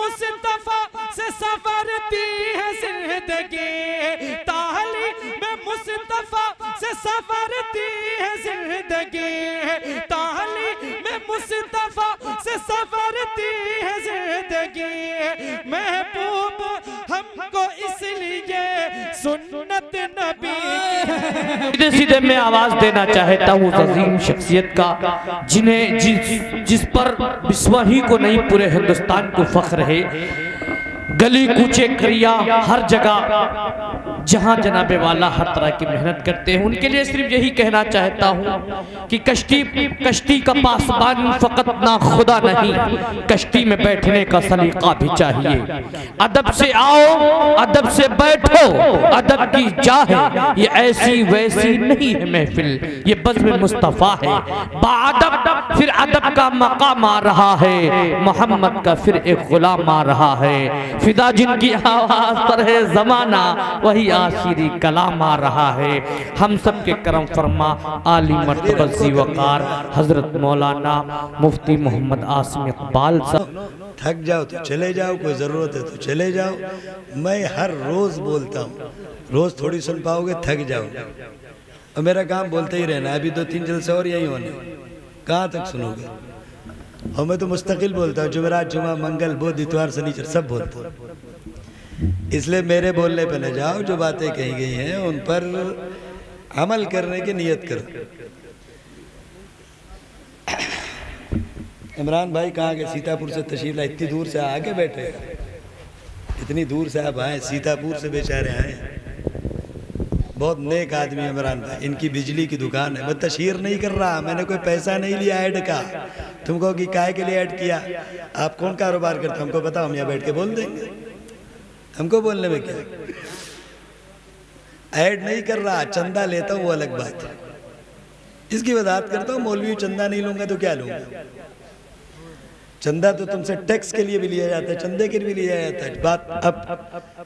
مصطفیٰ سے سفرتی ہے زندگی، تعلیم مصطفیٰ سے سفرتی ہے زندگی، تعلیم مصطفیٰ سے سفرتی ہے زندگی، محبوب ہم کو اس لیے سنت نبی سیدھے سیدھے میں آواز دینا چاہتا ہوں اس عظیم شخصیت کا جس پر بسواہی کو نہیں پورے ہندوستان کو فخر ہے، گلی کوچے کریا ہر جگہ جہاں جناب والا ہر طرح کی محنت کرتے ہیں، ان کے لیے صرف یہی کہنا چاہتا ہوں کہ کشتی کا پاسبان فقط نہ خدا نہیں، کشتی میں بیٹھنے کا سلیقہ بھی چاہیے۔ ادب سے آؤ، ادب سے بیٹھو، ادب کی جاہ ہے، یہ ایسی ویسی نہیں ہے محفل، یہ بزم مصطفیٰ ہے۔ باادب پھر ادب کا مقام آ رہا ہے، محمد کا پھر ایک غلام آ رہا ہے، فدا جن کی آواز پر ہے زمانہ، وہی آخری کلام آ رہا ہے۔ ہم سب کے کرم فرما عالی مرتبہ ذی وقار حضرت مولانا مفتی محمد عاصم اقبال صاحب۔ تھک جاؤ تو چلے جاؤ، کوئی ضرورت ہے تو چلے جاؤ، میں ہر روز بولتا ہوں، روز تھوڑی سن پاؤ گے، تھک جاؤ، اور میرا کام بولتے ہی رہنا ہے۔ ابھی 2-3 جلسے اور یہی ہونے، کہاں تک سنو گے؟ اور میں تو مستقل بولتا ہوں، جمعرات، جمعہ، منگل، بدھ، اتوار، سنیچر سب بولتا ہوں، اس لئے میرے بولنے پہ نہ جاؤ، جو باتیں کہی گئی ہیں ان پر عمل کرنے کی نیت کرو۔ عمران بھائی کہاں گئے؟ سیتاپور سے تشریف لائے، اتنی دور سے آگے بیٹھے، اتنی دور سے آپ آئے، سیتاپور سے بیچارے آئے، بہت نیک آدمی عمران بھائی، ان کی بجلی کی دکان ہے۔ میں تشہیر نہیں کر رہا، میں نے کوئی پیسہ نہیں لیا ایڈ کا، تم کو کہ کائے کے لیے ایڈ کیا؟ آپ کون کاروبار کرتے ہم کو پتا، ہم یہاں بیٹھ کے بول دیں گے، ہم کو بولنے میں کیا؟ ایڈ نہیں کر رہا، چندہ لیتا ہوں وہ الگ بات ہے، اس کی وضاحت کرتا ہوں۔ مولوی چندہ نہیں لوں گا تو کیا لوں گا؟ چندہ تو تم سے ٹیکس کے لیے بھی لیا جاتا ہے، چندے کے لیے بھی لیا جاتا ہے۔ بات اب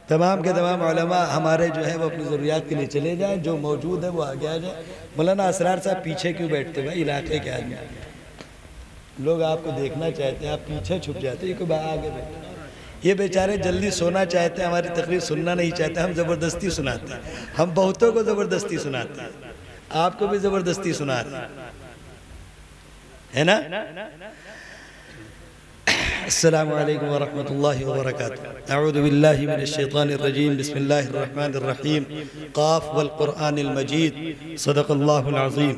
تمام کے تمام علماء ہمارے جو ہے وہ اپنی ضروریات کے لیے چلے جائیں، جو موجود ہے وہ آگے آ جائیں۔ مولانا اسرار صاحب پیچھے کیوں بیٹھتے بھائی؟ علاقے کے آدمی لوگ آپ کو دیکھنا چاہتے ہیں، آپ پیچھے چھپ جاتے ہیں، یہ آگے بیٹھتے ہیں۔ یہ بیچارے جلدی سونا چاہتے ہیں، ہماری تقریر سننا نہیں چاہتے، ہم زبردستی سناتے ہیں، ہم بہتوں کو زبردستی سناتے ہیں، آپ کو بھی زبردستی سنا رہے ہیں نا؟ السلام علیکم ورحمۃ اللہ وبرکاتہ۔ اعوذ باللہ من الشیطان الرجیم، بسم اللہ الرحمن الرحیم، قاف والقرآن المجید، صدق اللہ العظیم۔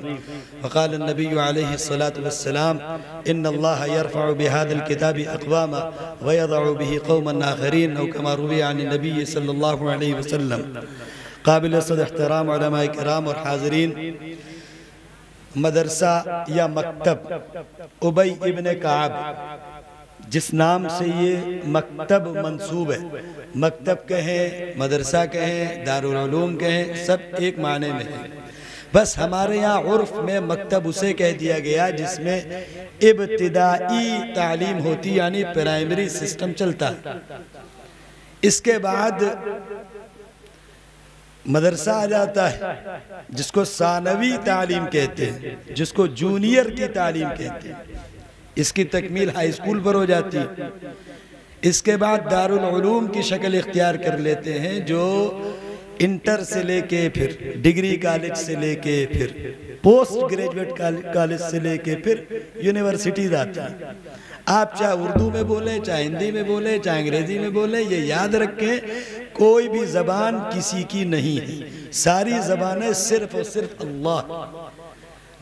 وقال النبی علیہ السلام ان اللہ یرفع بهذا الكتاب اقواما ویضع به قوما آخرین، او کما روی عن النبی صلی اللہ علیہ وسلم۔ قابل صد احترام علماء کرام اور حاضرین، مدرسہ یا مکتب ابی ابن کعب جس نام سے یہ مکتب منصوب ہے، مکتب کہیں، مدرسہ کہیں، دارالعلوم کہیں، سب ایک معنی میں ہے۔ بس ہمارے یہاں عرف میں مکتب اسے کہہ دیا گیا جس میں ابتدائی تعلیم ہوتی، یعنی پرائمری سسٹم چلتا ہے۔ اس کے بعد مدرسہ آ جاتا ہے جس کو ثانوی تعلیم کہتے ہیں، جس کو جونیئر کی تعلیم کہتے ہیں، اس کی تکمیل ہائی اسکول پر ہو جاتی ہے۔ اس کے بعد دارالعلوم کی شکل اختیار کر لیتے ہیں، جو انٹر سے لے کے پھر ڈگری کالج سے لے کے پھر پوسٹ گریجویٹ کالج سے لے کے پھر یونیورسٹیز آتی ہیں۔ آپ چاہے اردو میں بولیں، چاہے ہندی میں بولیں، چاہے انگریزی میں بولیں، یہ یاد رکھیں کوئی بھی زبان کسی کی نہیں ہے، ساری زبانیں صرف اور صرف اللہ۔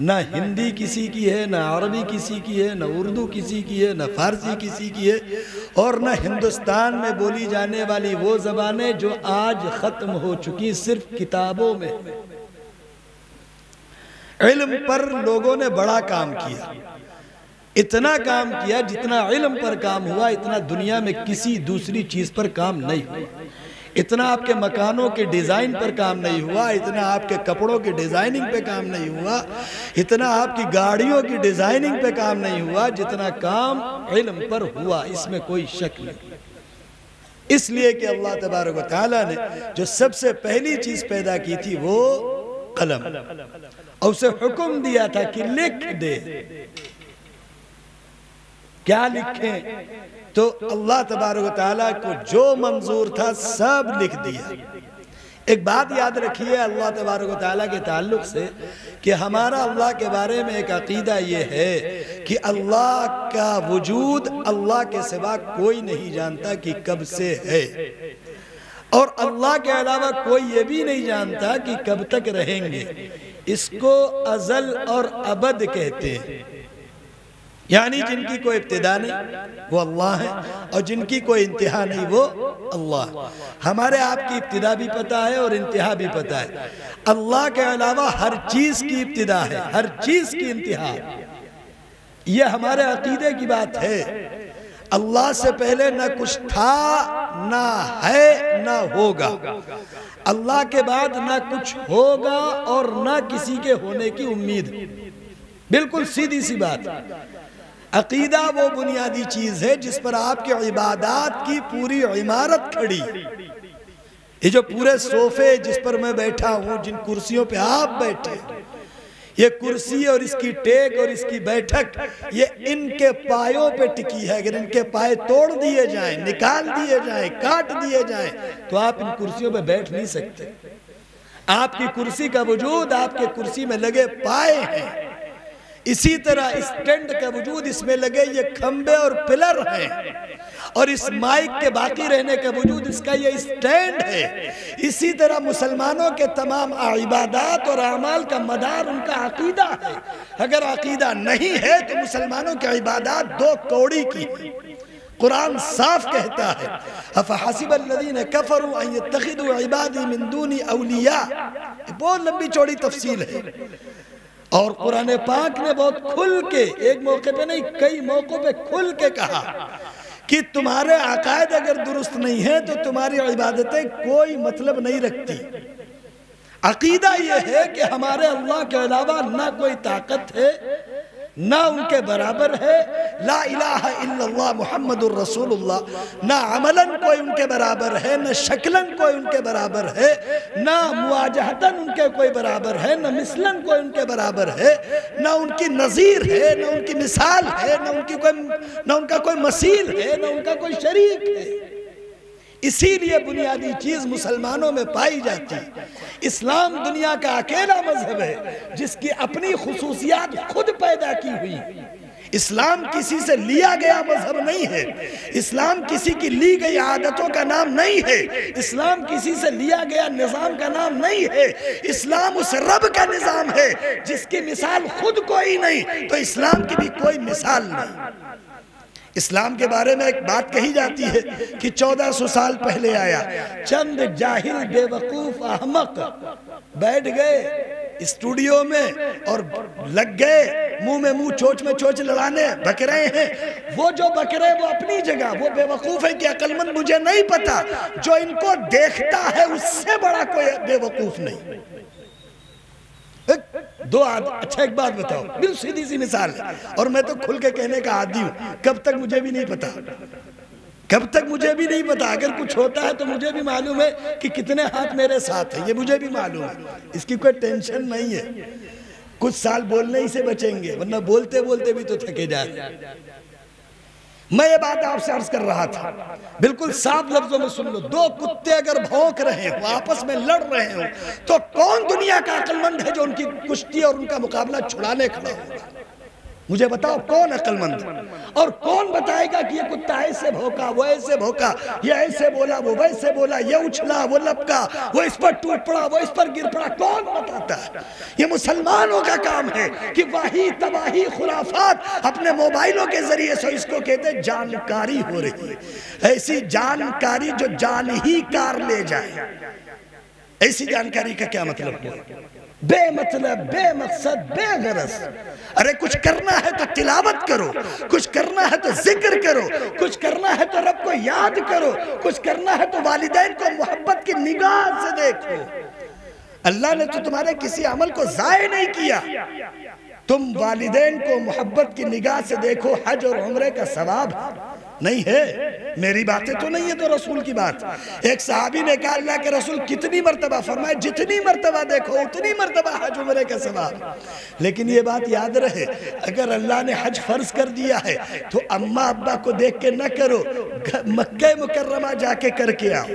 نہ ہندی کسی کی ہے، نہ عربی کسی کی ہے، نہ اردو کسی کی ہے، نہ فارسی کسی کی ہے، اور نہ ہندوستان میں بولی جانے والی وہ زبانیں جو آج ختم ہو چکی صرف کتابوں میں۔ علم پر لوگوں نے بڑا کام کیا، اتنا کام کیا جتنا علم پر کام ہوا اتنا دنیا میں کسی دوسری چیز پر کام نہیں ہوا۔ اتنا آپ کے مکانوں کے ڈیزائن پر کام نہیں ہوا، اتنا آپ کے کپڑوں کی ڈیزائننگ پہ کام نہیں ہوا، اتنا آپ کی گاڑیوں کی ڈیزائننگ پہ کام نہیں ہوا، جتنا کام علم پر ہوا، اس میں کوئی شک نہیں۔ اس لیے کہ اللہ تبارک و تعالیٰ نے جو سب سے پہلی چیز پیدا کی تھی وہ قلم، اور اسے حکم دیا تھا کہ لکھ دے۔ کیا لکھیں؟ تو اللہ تبارک و تعالیٰ کو جو منظور تھا سب لکھ دیا۔ ایک بات یاد رکھیے اللہ تبارک و تعالیٰ کے تعلق سے کہ ہمارا اللہ کے بارے میں ایک عقیدہ یہ ہے کہ اللہ کا وجود اللہ کے سوا کوئی نہیں جانتا کہ کب سے ہے، اور اللہ کے علاوہ کوئی یہ بھی نہیں جانتا کہ کب تک رہیں گے۔ اس کو ازل اور ابد کہتے ہیں، یعنی جن کی کوئی ابتدا نہیں وہ اللہ ہے، اور جن کی کوئی انتہا نہیں وہ اللہ ہے۔ ہمارے آپ کی ابتدا بھی پتہ ہے اور انتہا بھی پتہ ہے۔ اللہ کے علاوہ ہر چیز کی ابتدا ہے، ہر چیز کی انتہا ہے۔ یہ ہمارے عقیدے کی بات ہے۔ اللہ سے پہلے نہ کچھ تھا، نہ ہے، نہ ہوگا۔ اللہ کے بعد نہ کچھ ہوگا اور نہ کسی کے ہونے کی امید۔ بالکل سیدھی سی بات۔ عقیدہ وہ بنیادی چیز ہے جس پر آپ کی عبادات کی پوری عمارت کھڑی۔ یہ جو پورے صوفے جس پر میں بیٹھا ہوں، جن کرسیوں پہ آپ بیٹھے، یہ کرسی اور اس کی ٹیک اور اس کی بیٹھک یہ ان کے پایوں پہ ٹکی ہے۔ اگر ان کے پائے توڑ دیے جائیں، نکال دیے جائیں، کاٹ دیے جائیں تو آپ ان کرسیوں پہ بیٹھ نہیں سکتے۔ آپ کی کرسی کا وجود آپ کے کرسی میں لگے پائے ہیں، اسی طرح اسٹینڈ کا وجود اس میں لگے یہ کھمبے اور پلر ہیں، اور اس مائک کے باقی رہنے کا وجود اس کا یہ اسٹینڈ ہے۔ اسی طرح مسلمانوں کے تمام عبادات اور اعمال کا مدار ان کا عقیدہ ہے۔ اگر عقیدہ نہیں ہے تو مسلمانوں کی عبادات دو کوڑی کی ہیں۔ قرآن صاف کہتا ہے اَفَحَسِبَ الَّذِينَ كَفَرُوا أَن يَتَّخِذُوا عِبَادِي مِن دُونِ أَوْلِيَاءَ، بہت لمبی چوڑی تفصیل ہے، اور قرآن پاک نے بہت کھل کے، ایک موقع پہ نہیں کئی موقعوں پہ کھل کے کہا کہ تمہارے عقائد اگر درست نہیں ہیں تو تمہاری عبادتیں کوئی مطلب نہیں رکھتی۔ عقیدہ یہ ہے کہ ہمارے اللہ کے علاوہ نہ کوئی طاقت ہے، نہ ان کے برابر ہے، لا الہ الا اللہ محمد الرسول اللہ، نہ عملاً کوئی ان کے برابر ہے، نہ شکلاً کوئی ان کے برابر ہے، نہ مواجہتاً ان کے کوئی برابر ہے، نہ مثلاً کوئی ان کے برابر ہے، نہ ان کی نظیر ہے، نہ ان کی مثال ہے، نہ ان کا کوئی مثیل ہے، نہ ان کا کوئی شریک ہے۔ اسی لیے بنیادی چیز مسلمانوں میں پائی جاتی ہے۔ اسلام دنیا کا اکیلا مذہب ہے جس کی اپنی خصوصیات خود پیدا کی ہوئی۔ اسلام کسی سے لیا گیا مذہب نہیں ہے، اسلام کسی کی لی گئی عادتوں کا نام نہیں ہے، اسلام کسی سے لیا گیا نظام کا نام نہیں ہے، اسلام اس رب کا نظام ہے جس کی مثال خود کوئی نہیں، تو اسلام کی بھی کوئی مثال نہیں۔ اسلام کے بارے میں ایک بات کہی جاتی ہے کہ 1400 سال پہلے آیا، چند جاہل بے وقوف احمق بیٹھ گئے اسٹوڈیو میں اور لگ گئے منہ میں منہ چوچ میں چوچ لڑانے، بک رہے ہیں۔ وہ جو بک رہے وہ اپنی جگہ، وہ بے وقوف ہے کہ عقل مند مجھے نہیں پتا، جو ان کو دیکھتا ہے اس سے بڑا کوئی بے وقوف نہیں۔ اچھا ایک بات بتاؤ، بل سیدھی سی مثال ہے، اور میں تو کھل کے کہنے کا عادی ہوں، کب تک مجھے بھی نہیں پتا، کب تک مجھے بھی نہیں پتا۔ اگر کچھ ہوتا ہے تو مجھے بھی معلوم ہے کہ کتنے ہاتھ میرے ساتھ ہیں، یہ مجھے بھی معلوم ہے، اس کی کوئی ٹینشن نہیں ہے۔ کچھ سال بولنے ہی سے بچیں گے، ورنہ بولتے بولتے بھی تو تھکے جائیں۔ میں یہ بات آپ سے عرض کر رہا تھا، بالکل صاف لفظوں میں سن لو، دو کتے اگر بھونک رہے ہوں، آپس میں لڑ رہے ہوں، تو کون دنیا کا عقل مند ہے جو ان کی کشتی اور ان کا مقابلہ چھڑانے کھڑا ہوگا؟ مجھے بتاؤ کون عقل مند، اور کون بتائے گا کہ یہ کتا ایسے بھوکا، وہ ایسے بھوکا، یہ ایسے بولا، وہ ویسے بولا، یہ اچھلا، وہ لپکا، وہ اس پر ٹوٹ پڑا، وہ اس پر گر پڑا، کون بتاتا ہے؟ یہ مسلمانوں کا کام ہے کہ واہی تباہی خرافات اپنے موبائلوں کے ذریعے سے اس کو کہتے ہیں جانکاری ہو رہی ہے، ایسی جانکاری جو جان ہی کار لے جائے۔ ایسی جانکاری کا کیا مطلب ہے؟ بے مطلب، بے مقصد، بے غرض۔ ارے کچھ کرنا ہے تو تلاوت کرو، کچھ کرنا ہے تو ذکر کرو، کچھ کرنا ہے تو رب کو یاد کرو، کچھ کرنا ہے تو والدین کو محبت کی نگاہ سے دیکھو۔ اللہ نے تو تمہارے کسی عمل کو ضائع نہیں کیا، تم والدین کو محبت کی نگاہ سے دیکھو، حج اور عمرے کا ثواب ہے۔ نہیں ہے، میری باتیں تو نہیں ہے تو رسول کی بات۔ ایک صحابی نے کہا اللہ کے رسول کتنی مرتبہ؟ فرمائے جتنی مرتبہ دیکھو اتنی مرتبہ حج عمرے کا ثواب۔ لیکن یہ بات یاد رہے، اگر اللہ نے حج فرض کر دیا ہے تو اماں ابا کو دیکھ کے نہ کرو، مکہ مکرمہ جا کے کر کے آؤ۔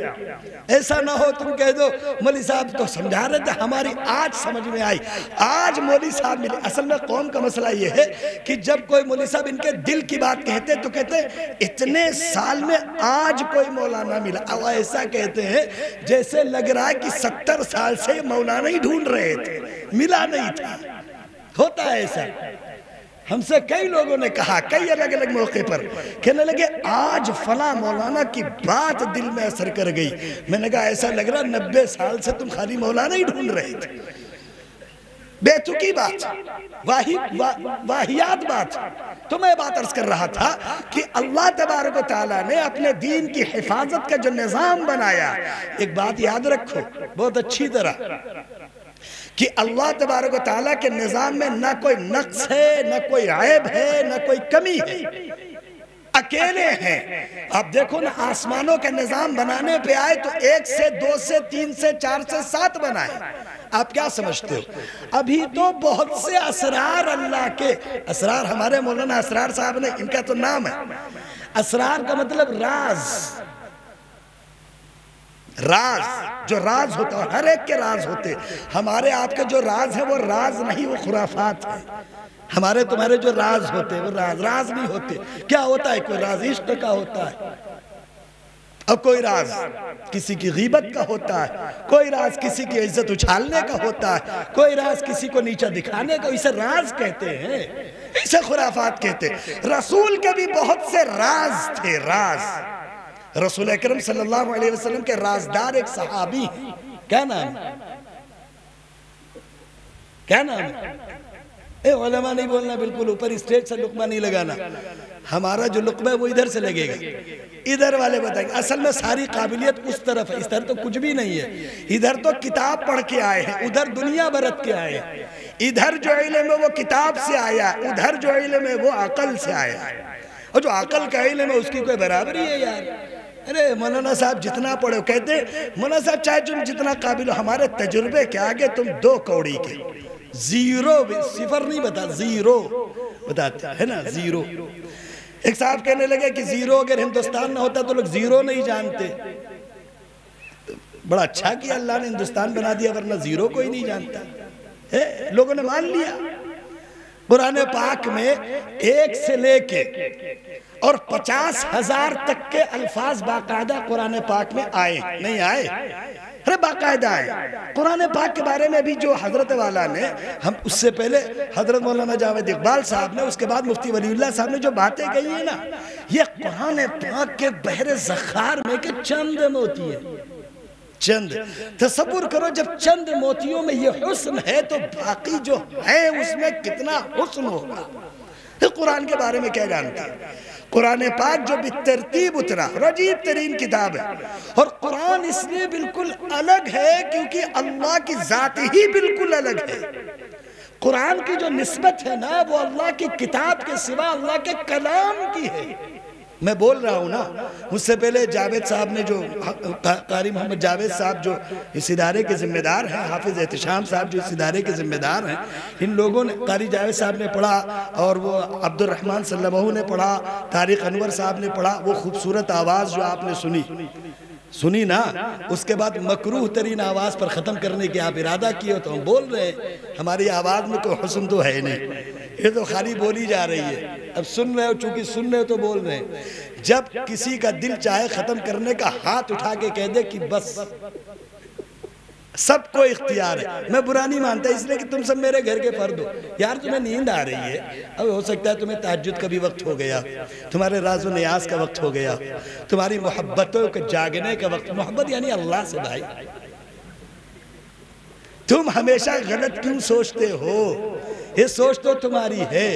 ایسا نہ ہو تم کہہ دو مولوی صاحب تو سمجھا رہے تھے، ہماری آج سمجھ میں آئی، آج مولوی صاحب ملے۔ اصل میں قوم کا مسئلہ یہ ہے کہ جب کوئی مولوی صاحب ان کے دل کی بات کہتے تو کہتے اتنے سال میں آج کوئی مولانا ملا، اور ایسا کہتے ہیں جیسے لگ رہا ہے کہ 70 سال سے مولانا ہی ڈھونڈ رہے تھے، ملا نہیں تھا۔ ہوتا ہے ایسا، ہم سے کئی لوگوں نے کہا کئی الگ الگ موقع پر، کہنے لگے آج فلاں مولانا کی بات دل میں اثر کر گئی۔ میں نے کہا ایسا لگ رہا 90 سال سے تم خالی مولانا ہی ڈھونڈ رہے تھے۔ بے تکی بات، واہیات بات۔ تو میں بات عرض کر رہا تھا کہ اللہ تبارک و تعالیٰ نے اپنے دین کی حفاظت کا جو نظام بنایا، ایک بات یاد رکھو بہت اچھی طرح، کہ اللہ تبارک و تعالیٰ کے نظام میں نہ کوئی نقص ہے، نہ کوئی عیب ہے، نہ کوئی کمی ہے، اکیلے ہیں۔ آپ دیکھو نا آسمانوں کا نظام بنانے پہ آئے تو 1 سے 2 سے 3 سے 4 سے 7 بنائے۔ آپ کیا سمجھتے ہو؟ ابھی تو بہت سے اسرار اللہ کے، اسرار ہمارے مولانا اسرار صاحب نے، ان کا تو نام ہے، اسرار کا مطلب راز، راز جو راز ہوتا ہے، ہر ایک کے راز ہوتے۔ ہمارے آپ کے جو راز ہے وہ راز نہیں، وہ خرافات ہے۔ ہمارے تمہارے جو راز ہوتے وہ راز نہیں ہوتے۔ کیا ہوتا ہے؟ کوئی راز عشق کا ہوتا ہے، اور کوئی راز کسی کی غیبت کا ہوتا ہے، کوئی راز کسی کی عزت اچھالنے کا ہوتا ہے، کوئی راز کسی کو نیچا دکھانے کا، اسے راز کہتے ہیں، اسے خرافات کہتے ہیں۔ رسول کے بھی بہت سے راز تھے، راز۔ رسول اکرم صلی اللہ علیہ وسلم کے رازدار ایک صحابی ہیں، کیا نام ہے؟ کیا نام ہے؟ علماء نہیں بولنا، بالکل اوپر اسٹیج سے لقمہ نہیں لگانا، ہمارا جو لقمہ ہے وہ ادھر سے لگے گا، ادھر والے بتائیں گے۔ اصل میں ساری قابلیت اس طرف ہے، اس طرف تو کچھ بھی نہیں ہے۔ ادھر تو کتاب پڑھ کے آئے ہیں، ادھر دنیا برت کے آئے ہیں۔ ادھر جو علم ہے وہ کتاب سے آیا، ادھر جو علم ہے وہ عقل سے آیا، اور جو عقل کا علم ہے اس کی کوئی برابری ہے یار؟ ارے مولانا صاحب جتنا پڑھو، کہتے ہیں مولانا صاحب چاہے تم جتنا قابل ہو، ہمارے تجربے کے آگے تم 2 کوڑی کے، زیرو، صفر نہیں بتا، زیرو بتاتے ہے نا، زیرو۔ ایک صاحب کہنے لگے کہ زیرو اگر ہندوستان نہ ہوتا تو لوگ زیرو نہیں جانتے۔ بڑا اچھا کیا اللہ نے ہندوستان بنا دیا، ورنہ زیرو کوئی نہیں جانتا۔ لوگوں نے مان لیا۔ قرآن پاک میں 1 سے لے کے اور 50,000 تک کے الفاظ باقاعدہ قرآن پاک میں آئے، نہیں آئے؟ ارے باقاعدہ آئے۔ قرآن پاک کے بارے میں بھی جو حضرت والا نے، ہم اس سے پہلے حضرت مولانا جاوید اقبال صاحب نے، اس کے بعد مفتی ولی اللہ صاحب نے جو باتیں کہی ہیں نا، یہ قرآن پاک کے بحر زخار میں کے چند موتی ہیں، چند۔ تصور کرو جب چند موتیوں میں یہ حسن ہے تو باقی جو ہے اس میں کتنا حسن ہوگا۔ قرآن کے بارے میں کیا جانتے ہیں؟ قرآن پاک جو بالترتیب اترا، عجیب ترین کتاب ہے، اور قرآن اس لیے بالکل الگ ہے کیونکہ اللہ کی ذات ہی بالکل الگ ہے۔ قرآن کی جو نسبت ہے نا وہ اللہ کی کتاب کے سوا اللہ کے کلام کی ہے۔ میں بول رہا ہوں نا، مجھ سے پہلے جاوید صاحب نے، جو قاری محمد جاوید صاحب جو اس ادارے کے ذمہ دار ہیں، حافظ احتشام صاحب جو اس ادارے کے ذمہ دار ہیں، ان لوگوں نے، قاری جاوید صاحب نے پڑھا، اور وہ عبد الرحمن سلمہ نے پڑھا، طارق انور صاحب نے پڑھا، وہ خوبصورت آواز جو آپ نے سنی نا، اس کے بعد مکروہ ترین آواز پر ختم کرنے کی آپ ارادہ کیے، تو ہم بول رہے ہیں ہماری آواز میں کوئی حسن تو ہے نہیں، یہ تو خالی بولی جا رہی ہے۔ اب سن رہے ہو، چونکہ سن رہے ہو تو بول رہے ہیں۔ جب کسی کا دل چاہے ختم کرنے کا، ہاتھ اٹھا کے کہہ دے کہ بس، سب کو اختیار ہے۔ میں برا نہیں مانتا، اس لیے کہ تم سب میرے گھر کے فرد ہو۔ یار تمہیں نیند آ رہی ہے، اب ہو سکتا ہے تمہیں تہجد کا بھی وقت ہو گیا، تمہارے راز و نیاز کا وقت ہو گیا، تمہاری محبتوں کے جاگنے کا وقت۔ محبت یعنی اللہ سے بھائی، تم ہمیشہ غلط کیوں سوچتے ہو؟ یہ سوچ تو تمہاری ہے۔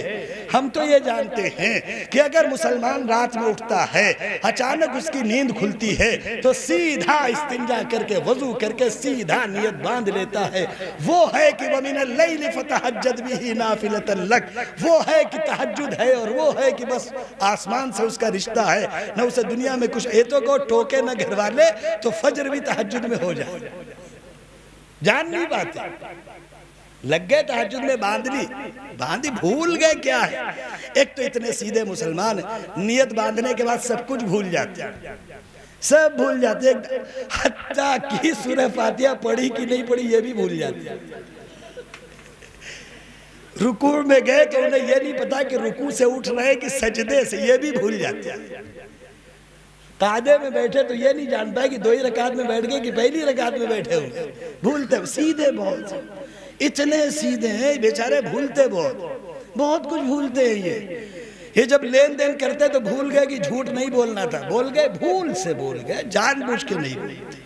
ہم تو یہ جانتے ہیں کہ اگر مسلمان رات میں اٹھتا ہے، اچانک اس کی نیند کھلتی ہے تو سیدھا استنجا کر کے وضو کر کے سیدھا نیت باندھ لیتا ہے۔ وہ ہے کہ وَمِنَ اللَّيْلِ فَتَحَجَّدْ بِهِ نَافِلَةً لَكَ، وہ ہے کہ تہجد ہے، اور وہ ہے کہ بس آسمان سے اس کا رشتہ ہے، نہ اسے دنیا میں کچھ ایتوں کو ٹوکے نہ گھر والے، تو فجر بھی تہجد میں ہو جائے۔ جان نہیں پاتے، لگ گئے تہجد میں باندھی بھول گئے کیا ہے۔ ایک تو اتنے سیدھے مسلمان ہیں، نیت باندھنے کے بعد سب کچھ بھول جاتے ہیں، سب بھول جاتے ہیں، حتیٰ کہ سورہ فاتحہ پڑھی کہ نہیں پڑھی یہ بھی بھول جاتے ہیں۔ رکوع میں گئے تو انہیں یہ نہیں پتا کہ رکوع سے اٹھ رہے کہ سجدے سے، یہ بھی بھول جاتے ہیں۔ قعدے میں بیٹھے تو یہ نہیں جان پائے کہ 2 ہی رکعت میں بیٹھ گئے کہ پہلی رکعت میں بیٹھے ہوئے، بھولتے ہیں۔ سیدھے بہت اتنے سیدھے ہیں بیچارے، بھولتے بہت کچھ بھولتے ہیں۔ یہ جب لین دین کرتے تو بھول گئے کہ جھوٹ نہیں بولنا تھا، بول گئے، بھول سے بول گئے، جان بوجھ کے نہیں بولتے۔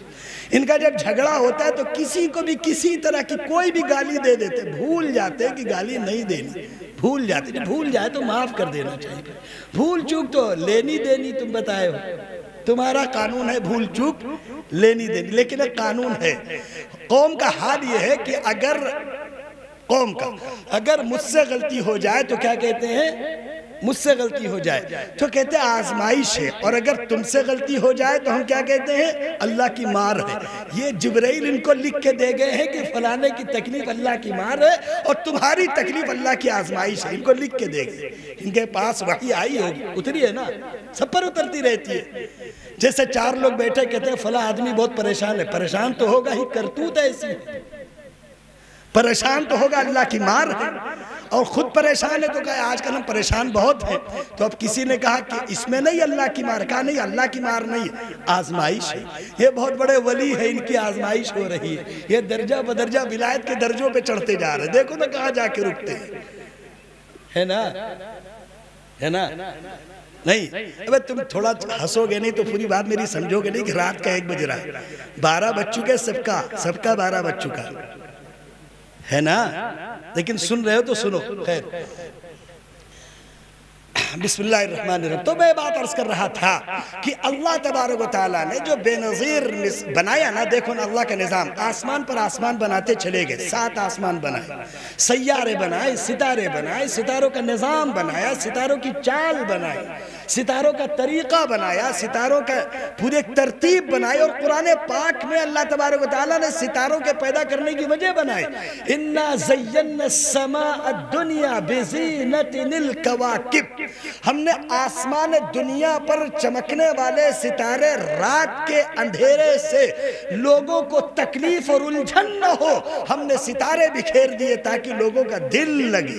ان کا جب جھگڑا ہوتا ہے تو کسی کو بھی کسی طرح کی کوئی بھی گالی دے دیتے، بھول جاتے کہ گالی نہیں دینی، بھول جاتے۔ جب بھول جائے تو معاف کر دینا چاہیے۔ بھول چوک تو لینی دینی تم بتائے ہو، تمہارا قانون ہے بھول چوک لینی دینی، لیکن ایک قانون ہے۔ قوم کا حال یہ ہے کہ اگر مجھ سے غلطی ہو جائے تو کیا کہتے ہیں؟ مجھ سے غلطی ہو جائے تو کہتے ہیں آزمائش ہے، اور اگر تم سے غلطی ہو جائے تو ہم کیا کہتے ہیں؟ اللہ کی مار ہے۔ یہ جبرائیل ان کو لکھ کے دے گئے ہیں کہ فلانے کی تکلیف اللہ کی مار ہے اور تمہاری تکلیف اللہ کی آزمائش ہے، ان کو لکھ کے دے گئے۔ ان کے پاس وحی آئی ہوگی، اتری ہے نا، سب پر اترتی رہتی ہے۔ جیسے 4 لوگ بیٹھے کہتے ہیں فلاں آدمی بہت پریشان ہے، پریشان تو ہوگا ہی، کرتوت ایسی ہے، پریشان تو ہوگا، اللہ کی مار ہے۔ اور خود پریشان ہے تو کہا آج کل ہم پریشان بہت ہیں، تو اب کسی نے کہا کہ اس میں نہیں اللہ کی مار، کہا نہیں اللہ کی مار نہیں ہے، آزمائش ہے۔ یہ بہت بڑے ولی ہے، ان کی آزمائش ہو رہی ہے، یہ درجہ بدرجہ ولایت کے درجوں پہ چڑھتے جا رہے ہیں، دیکھو نا کہاں جا کے رکتے ہیں، ہے نا نہیں؟ اب تم تھوڑا ہنسو گے نہیں تو پوری بات میری سمجھو گے نہیں کہ رات کا 1 بج رہا ہے، 12 بج چکے، سب کا 12 بج چکا ہے نا، لیکن سن رہے ہو تو سنو۔ خیر، بسم اللہ الرحمن الرحیم۔ تو میں بات عرض کر رہا تھا کہ اللہ تبارک و تعالیٰ نے جو بے نظیر بنایا نا، دیکھو نا اللہ کا نظام، آسمان پر آسمان بناتے چلے گئے، 7 آسمان بنائے، سیارے بنائے، ستارے بنائے، ستاروں کا نظام بنایا، ستاروں کی چال بنائی، ستاروں کا طریقہ بنایا، ستاروں کا پورے ترتیب بنائی، اور قرآن پاک میں اللہ تبارک و تعالیٰ نے ستاروں کے پیدا کرنے کی وجہ بنائے۔ اِنَّا زَيَّنَّا السَّمَاءَ الدُّنْيَا بِزِينَةٍ الْكَوَاكِبِ، ہم نے آسمان دنیا پر چمکنے والے ستارے رات کے اندھیرے سے لوگوں کو تکلیف اور الجھن نہ ہو، ہم نے ستارے بکھیر دیے تاکہ لوگوں کا دل لگے۔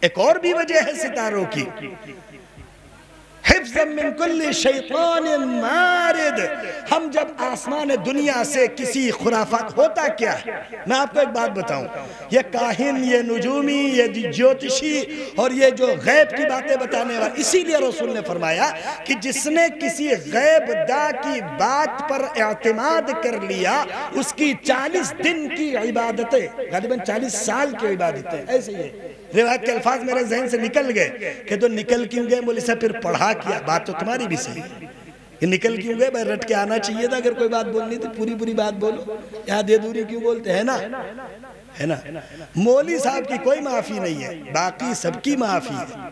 ایک اور بھی وجہ ہے ستاروں کی، حفظ من کل شیطان مارد، ہم جب آسمان دنیا سے کسی خرافات، ہوتا کیا ہے میں آپ کو ایک بات بتاؤں، یہ کاہن، یہ نجومی، یہ جیوتشی اور یہ جو غیب کی باتیں بتانے والا، اسی لیے رسول نے فرمایا کہ جس نے کسی غیب دا کی بات پر اعتماد کر لیا، اس کی 40 دن کی عبادتیں، غالباً 40 سال کی عبادتیں، ایسے ہی ہے۔ روایت کے الفاظ میرے ذہن سے نکل گئے کہ تو نکل کیوں گئے، مولوی صاحب پھر پڑھا کیا، بات تو تمہاری بھی صحیح ہے، یہ نکل کیوں گئے، بھائی رٹ کے آنا چاہیے تھا، اگر کوئی بات بولنی تھی پوری بات بولو، یہاں دے دوری کیوں بولتے ہیں نا، ہے نا۔ مولوی صاحب کی کوئی معافی نہیں ہے، باقی سب کی معافی ہے۔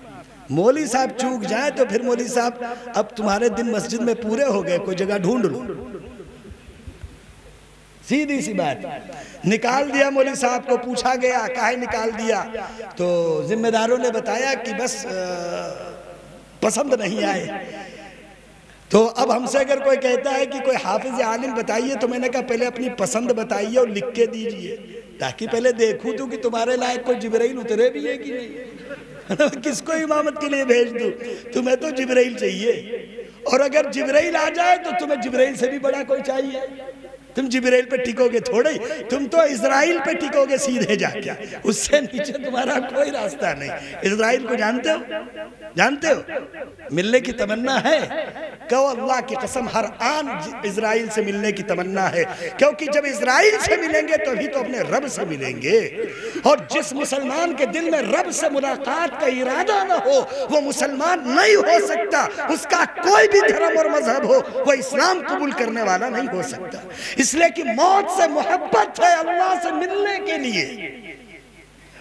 مولوی صاحب چوک جائیں تو پھر مولوی صاحب اب تمہارے دن مسجد میں پورے ہو گئے، کوئی جگہ ڈھونڈ لو، سیدھی سی بات۔ نکال دیا مولوی صاحب کو، پوچھا گیا کاہے نکال دیا، تو ذمہ داروں نے بتایا کہ بس پسند نہیں آئے۔ تو اب ہم سے اگر کوئی کہتا ہے کہ کوئی حافظ عالم بتائیے تو میں نے کہا پہلے اپنی پسند بتائیے اور لکھ کے دیجئے، تاکہ پہلے دیکھوں تو کہ تمہارے لائق کوئی جبرائیل اترے بھی ہے کہ نہیں، کس کو امامت کے لیے بھیج دوں، تمہیں تو جبرائیل چاہیے، اور اگر جبرائیل آ جائے تو تمہیں جبرائیل سے بھی بڑا کوئی چاہیے، تم جبرائیل پہ ٹکو گے تھوڑے ہی، تم تو اسرائیل پہ ٹکو گے سیدھے جا کے، اس سے نیچے تمہارا کوئی راستہ نہیں۔ اسرائیل کو جانتے ہو، ملنے کی تمنا ہے، کہو اللہ کی قسم ہر آن اسرائیل سے ملنے کی تمنا ہے، کیونکہ جب اسرائیل سے ملیں گے تو بھی تو اپنے رب سے ملیں گے۔ اور جس مسلمان کے دل میں رب سے ملاقات کا ارادہ نہ ہو وہ مسلمان نہیں ہو سکتا، اس کا کوئی بھی دھرم اور مذہب ہو وہ اسلام قبول کرنے والا نہیں ہو سکتا، اس لیے کہ موت سے محبت ہے، اللہ سے ملنے کے لیے۔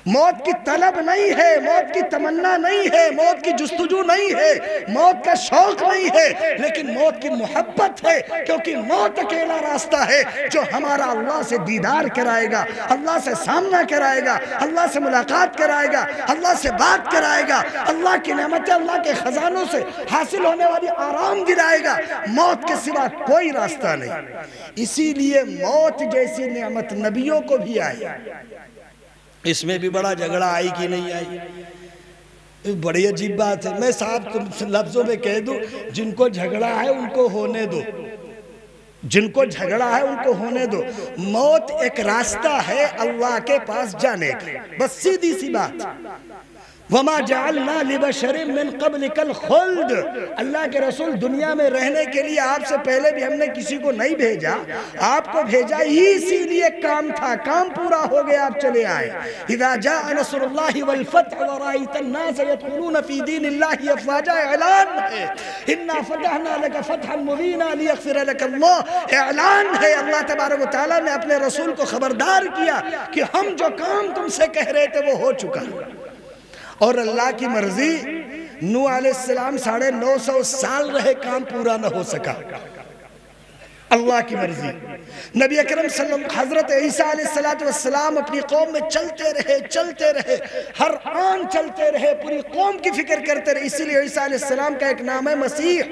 موت کی طلب نہیں ہے، موت کی تمنا نہیں ہے، موت کی جستجو نہیں ہے، موت کا شوق نہیں ہے، لیکن موت کی محبت ہے، کیونکہ موت اکیلا راستہ ہے جو ہمارا اللہ سے دیدار کرائے گا، اللہ سے سامنا کرائے گا، اللہ سے ملاقات کرائے گا، اللہ سے بات کرائے گا، اللہ کی نعمتیں اللہ کے خزانوں سے حاصل ہونے والی آرام دلائے گا۔ موت کے سوا کوئی راستہ نہیں، اسی لیے موت جیسی نعمت نبیوں کو بھی آئی۔ اس میں بھی بڑا جھگڑا آئی کہ نہیں آئی، بڑی عجیب بات ہے۔ میں صاحب تم لفظوں میں کہہ دوں، جن کو جھگڑا ہے ان کو ہونے دو، جن کو جھگڑا ہے ان کو ہونے دو۔ موت ایک راستہ ہے اللہ کے پاس جانے کا، بس سیدھی سی بات۔ وَمَا جَعَلْنَا لِبَشَرٍ مِّن قَبْلِكَ الْخُلْدِ، اللہ کے رسول دنیا میں رہنے کے لیے آپ سے پہلے بھی ہم نے کسی کو نہیں بھیجا، آپ کو بھیجا ہی اسی لیے کام تھا، کام پورا ہو گیا، آپ چلے آئے۔ اِذَا جَاءَ نَصْرُ اللَّهِ وَالْفَتْحُ وَرَأَيْتَ النَّاسَ يَدْخُلُونَ فِي دِينِ اللَّهِ أَفْوَاجًا، اعلان ہے إِنَّا فَتَحْنَا لَكَ فَتْحًا مُبِينًا لِيَغْفِرَ لَكَ اللَّهُ، اعلان ہے اللہ تبارک و تعالیٰ نے اپنے رسول کو خبردار کیا کہ ہم جو کام تم سے کہہ رہے تھے وہ ہو چکا۔ اور اللہ کی مرضی، نوح علیہ السلام 950 سال رہے، کام پورا نہ ہو سکا، اللہ کی مرضی۔ نبی اکرم صلی اللہ علیہ وسلم حضرت عیسیٰ علیہ السلام اپنی قوم میں چلتے رہے، ہر آن چلتے رہے، پوری قوم کی فکر کرتے رہے، اسی لیے عیسیٰ علیہ السلام کا ایک نام ہے مسیح۔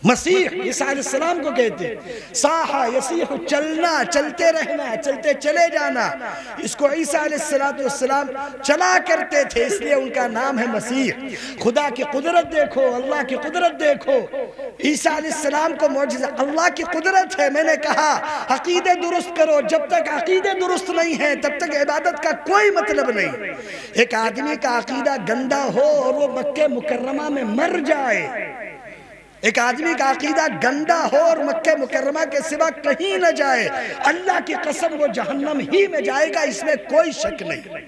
مسیح عیسیٰ علیہ السلام کو کہتے ہیں، ساحہ یسیح، چلنا، چلتے رہنا، چلتے چلے جانا، اس کو عیسیٰ علیہ السلام چلا کرتے تھے، اس لیے ان کا نام ہے مسیح۔ خدا کی قدرت دیکھو، اللہ کی قدرت دیکھو، عیسیٰ علیہ السلام کو معجزہ، اللہ کی قدرت ہے۔ میں نے کہا عقیدے درست کرو، جب تک عقیدے درست نہیں ہیں تب تک عبادت کا کوئی مطلب نہیں۔ ایک آدمی کا عقیدہ گندا ہو اور وہ مکہ مکرمہ میں مر جائے، ایک آدمی کا عقیدہ گندا ہو اور مکہ مکرمہ کے سوا کہیں نہ جائے، اللہ کی قسم وہ جہنم ہی میں جائے گا، اس میں کوئی شک نہیں۔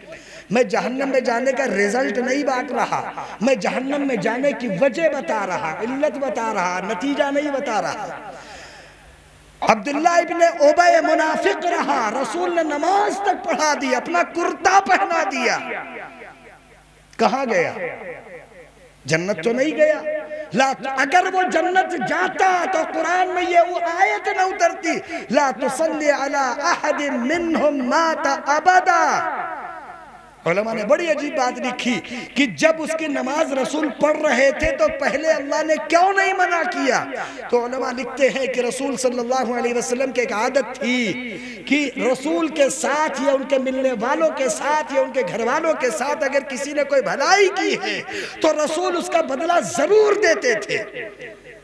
میں جہنم میں جانے کا رزلٹ نہیں بات رہا، میں جہنم میں جانے کی وجہ بتا رہا، علت بتا رہا، نتیجہ نہیں بتا رہا۔ عبداللہ ابن ابی منافق رہا، رسول نے نماز تک پڑھا دی، اپنا کرتا پہنا دیا، کہاں گیا؟ جنت تو نہیں گیا۔ اگر وہ جنت جاتا تو قرآن میں یہ وہ آیت نہ اترتی، لا تصلی علی احد منہم مات ابدا۔ علماء نے بڑی عجیب بات لکھی کہ جب اس کی نماز رسول پڑھ رہے تھے تو پہلے اللہ نے کیوں نہیں منع کیا؟ تو علماء لکھتے ہیں کہ رسول صلی اللہ علیہ وسلم کی ایک عادت تھی کہ رسول کے ساتھ یا ان کے ملنے والوں کے ساتھ یا ان کے گھر والوں کے ساتھ اگر کسی نے کوئی بھلائی کی ہے تو رسول اس کا بدلہ ضرور دیتے تھے۔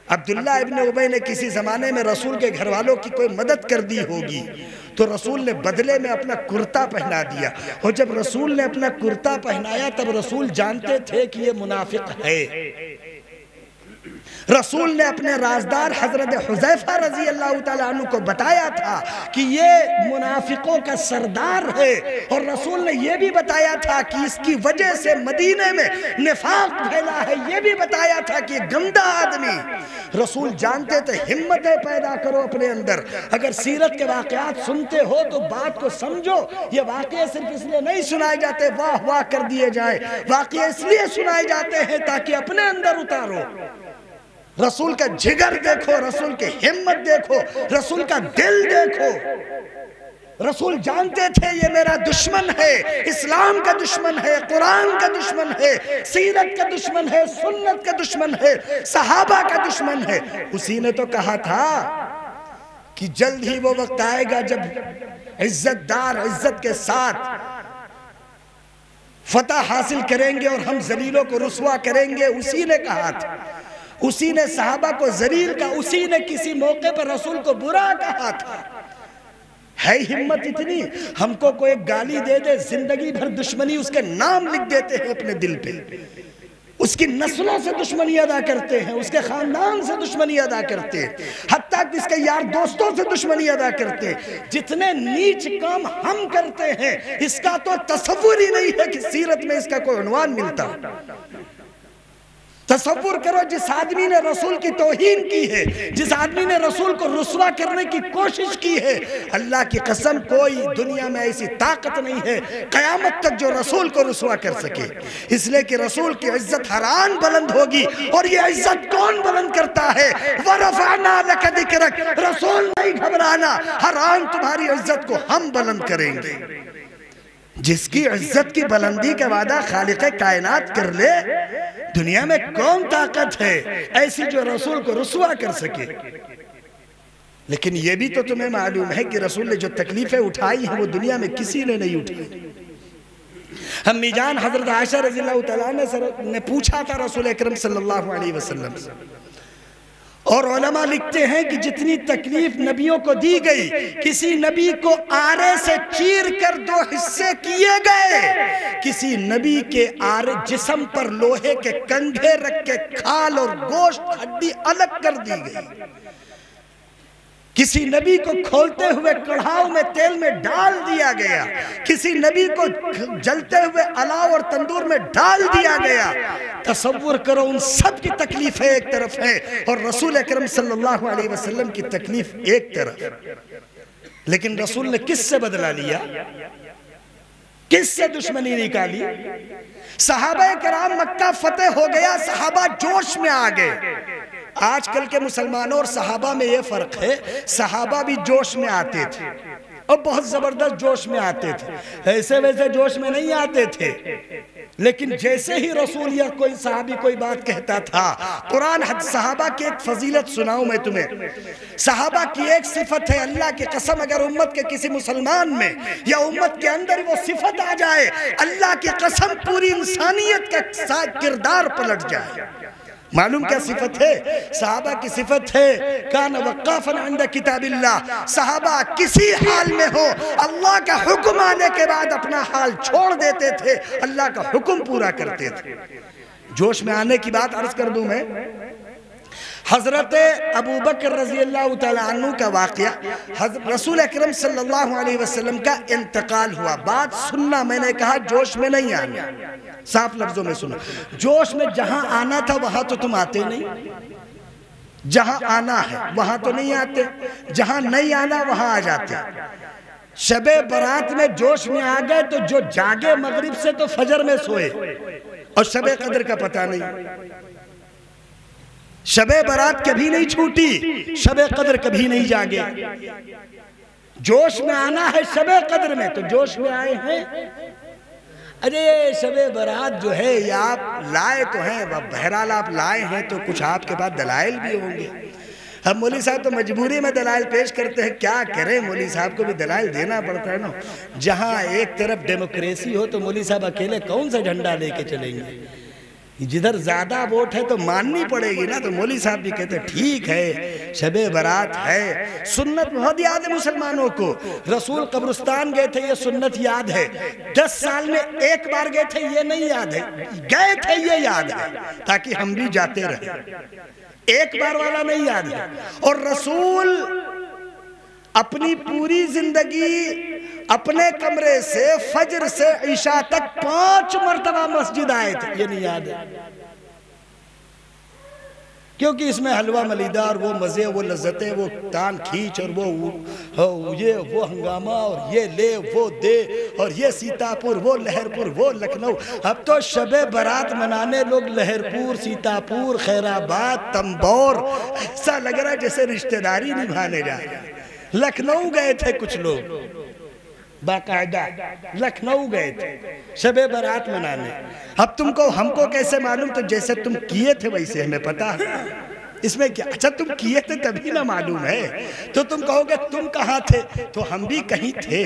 عبداللہ ابن ابی نے کسی زمانے میں رسول کے گھر والوں کی کوئی مدد کر دی ہوگی تو رسول نے بدلے میں اپنا کرتا پہنا دیا، اور جب رسول نے اپنا کرتا پہنایا تب رسول جانتے تھے کہ یہ منافق ہے۔ رسول نے اپنے رازدار حضرت حذیفہ رضی اللہ تعالیٰ عنہ کو بتایا تھا کہ یہ منافقوں کا سردار ہے، اور رسول نے یہ بھی بتایا تھا کہ اس کی وجہ سے مدینے میں نفاق پھیلا ہے، یہ بھی بتایا تھا کہ یہ گندا آدمی۔ رسول جانتے تھے ہمتیں پیدا کرو اپنے اندر، اگر سیرت کے واقعات سنتے ہو تو بات کو سمجھو، یہ واقعے صرف اس لیے نہیں سنائے جاتے واہ واہ کر دیے جائیں، واقعے اس لیے سنائے جاتے ہیں تاکہ اپنے اندر اتارو۔ رسول کا جگر دیکھو، رسول کی ہمت دیکھو، رسول کا دل دیکھو۔ رسول جانتے تھے یہ میرا دشمن ہے، اسلام کا دشمن ہے، قرآن کا دشمن ہے، سیرت کا دشمن ہے، سنت کا دشمن ہے، صحابہ کا دشمن ہے۔ اسی نے تو کہا تھا کہ جلد ہی وہ وقت آئے گا جب عزت دار عزت کے ساتھ فتح حاصل کریں گے اور ہم ذلیلوں کو رسوا کریں گے۔ اسی نے کہا تھا، اسی نے صحابہ کو ذلیل کا، اسی نے کسی موقع پر رسول کو برا کہا تھا۔ ہے ہمت اتنی، ہم کو کوئی گالی دے دے زندگی بھر دشمنی اس کے نام لکھ دیتے ہیں اپنے دل پہ۔ اس کی نسلوں سے دشمنی ادا کرتے ہیں، اس کے خاندان سے دشمنی ادا کرتے ہیں، حتیٰ کہ اس کے یار دوستوں سے دشمنی ادا کرتے ہیں۔ جتنے نیچ کام ہم کرتے ہیں اس کا تو تصور ہی نہیں ہے کہ سیرت میں اس کا کوئی عنوان ملتا۔ تصور کرو جس آدمی نے رسول کی توہین کی ہے، جس آدمی نے رسول کو رسوا کرنے کی کوشش کی ہے، اللہ کی قسم کوئی دنیا میں ایسی طاقت نہیں ہے قیامت تک جو رسول کو رسوا کر سکے، اس لیے کہ رسول کی عزت ہر آن بلند ہوگی۔ اور یہ عزت کون بلند کرتا ہے؟ وَرَفَعْنَا لَكَ ذِكْرَكَ، رسول نہیں گھبرانا، ہر آن تمہاری عزت کو ہم بلند کریں گے۔ جس کی عزت کی بلندی کا وعدہ خالق کائنات کر لے، دنیا میں کون طاقت ہے ایسی جو رسول کو رسوا کر سکے؟ لیکن یہ بھی تو تمہیں معلوم ہے کہ رسول نے جو تکلیفیں اٹھائی ہیں وہ دنیا میں کسی نے نہیں اٹھائی۔ امی جان حضرت عائشہ رضی اللہ تعالیٰ نے پوچھا تھا رسول اکرم صلی اللہ علیہ وسلم سے، اور علماء لکھتے ہیں کہ جتنی تکلیف نبیوں کو دی گئی، کسی نبی کو آرے سے چیر کر 2 حصے کیے گئے، کسی نبی کے آرے جسم پر لوہے کے کنگھے رکھ کے کھال اور گوشت ہڈی الگ کر دی گئی، کسی نبی کو کھولتے ہوئے کڑھاؤ میں تیل میں ڈال دیا گیا، کسی نبی کو جلتے ہوئے الاؤ اور تندور میں ڈال دیا گیا۔ تصور کرو ان سب کی تکلیفیں ایک طرف ہے اور رسول اکرم صلی اللہ علیہ وسلم کی تکلیف ایک طرف۔ لیکن رسول نے کس سے بدلہ لیا؟ کس سے دشمنی نکالی؟ صحابہ کرام مکہ فتح ہو گیا، صحابہ جوش میں آ گئے۔ آج کل کے مسلمانوں اور صحابہ میں یہ فرق ہے، صحابہ بھی جوش میں آتے تھے اور بہت زبردست جوش میں آتے تھے، ایسے ویسے جوش میں نہیں آتے تھے، لیکن جیسے ہی رسول یا کوئی صحابی کوئی بات کہتا تھا، قرآن صحابہ کی ایک فضیلت سناؤں میں تمہیں، صحابہ کی ایک صفت ہے، اللہ کی قسم اگر امت کے کسی مسلمان میں یا امت کے اندر وہ صفت آ جائے، اللہ کی قسم پوری انسانیت کا کردار پلٹ جائے۔ معلوم کیا صفت ہے؟ صحابہ کی صفت ہے کان وقافا عند کتاب اللہ، صحابہ کسی حال میں ہو اللہ کا حکم آنے کے بعد اپنا حال چھوڑ دیتے تھے، اللہ کا حکم پورا کرتے تھے۔ جوش میں آنے کی بات عرض کر دوں میں، حضرت ابو بکر رضی اللہ تعالیٰ عنہ کا واقعہ، رسول اکرم صلی اللہ علیہ وسلم کا انتقال ہوا، بات سننا، میں نے کہا جوش میں نہیں آنا، صاف لفظوں میں سنو، جوش میں جہاں آنا تھا وہاں تو تم آتے نہیں، جہاں آنا ہے وہاں تو نہیں آتے، جہاں نہیں آنا وہاں آ جاتے۔ شب برات میں جوش میں آ گئے تو جو جاگے مغرب سے تو فجر میں سوئے، اور شب قدر کا پتہ نہیں، شب برات کبھی نہیں چھوٹی، شب قدر کبھی نہیں جاگے۔ جوش میں آنا ہے شب قدر میں تو جوش میں آئے ہیں، ارے شب برات جو ہے یہ آپ لائے تو ہیں، بہرحال آپ لائے ہیں تو کچھ آپ کے بعد دلائل بھی ہوں گے۔ اب مولوی صاحب تو مجبوری میں دلائل پیش کرتے ہیں، کیا کریں، مولوی صاحب کو بھی دلائل دینا پڑتا ہے نا۔ جہاں ایک طرف ڈیموکریسی ہو تو مولوی صاحب اکیلے کون سا جھنڈا لے کے چلیں گے؟ جدھر زیادہ ووٹ ہے تو ماننی پڑے گی نا، تو مولوی صاحب بھی کہتے ہیں ٹھیک ہے شب برات ہے۔ سنت بہت یاد ہے مسلمانوں کو، رسول قبرستان گئے تھے یہ سنت یاد ہے، 10 سال میں ایک بار گئے تھے یہ نہیں یاد ہے، گئے تھے یہ یاد ہے تاکہ ہم بھی جاتے رہیں، ایک بار والا نہیں یاد ہے۔ اور رسول اپنی پوری زندگی اپنے کمرے سے فجر سے عشاء تک 5 مرتبہ مسجد آئے تھے، یہ نہیں یاد ہے، کیونکہ اس میں حلوہ ملیدہ اور وہ مزے، وہ لذتیں، وہ تان کھینچ اور وہ ہنگامہ اور یہ لے وہ دے اور یہ سیتاپور، وہ لہرپور، وہ لکھنؤ۔ اب تو شب برات منانے لوگ لہرپور، سیتاپور، خیرآباد، تمبور، ایسا لگ رہا ہے جیسے رشتہ داری نبھانے جا رہے ہیں۔ لکھنؤ گئے تھے کچھ لوگ، باقاعدہ لکھنؤ گئے تھے شب برات منانے۔ اب تم کو ہم کو کیسے معلوم؟ تو جیسے تم کیے تھے ویسے ہمیں پتا ہے، اس میں کیا؟ اچھا تم کیے تھے تبھی نہ معلوم ہے، تو تم کہو گے تم کہاں تھے، تو ہم بھی کہیں تھے،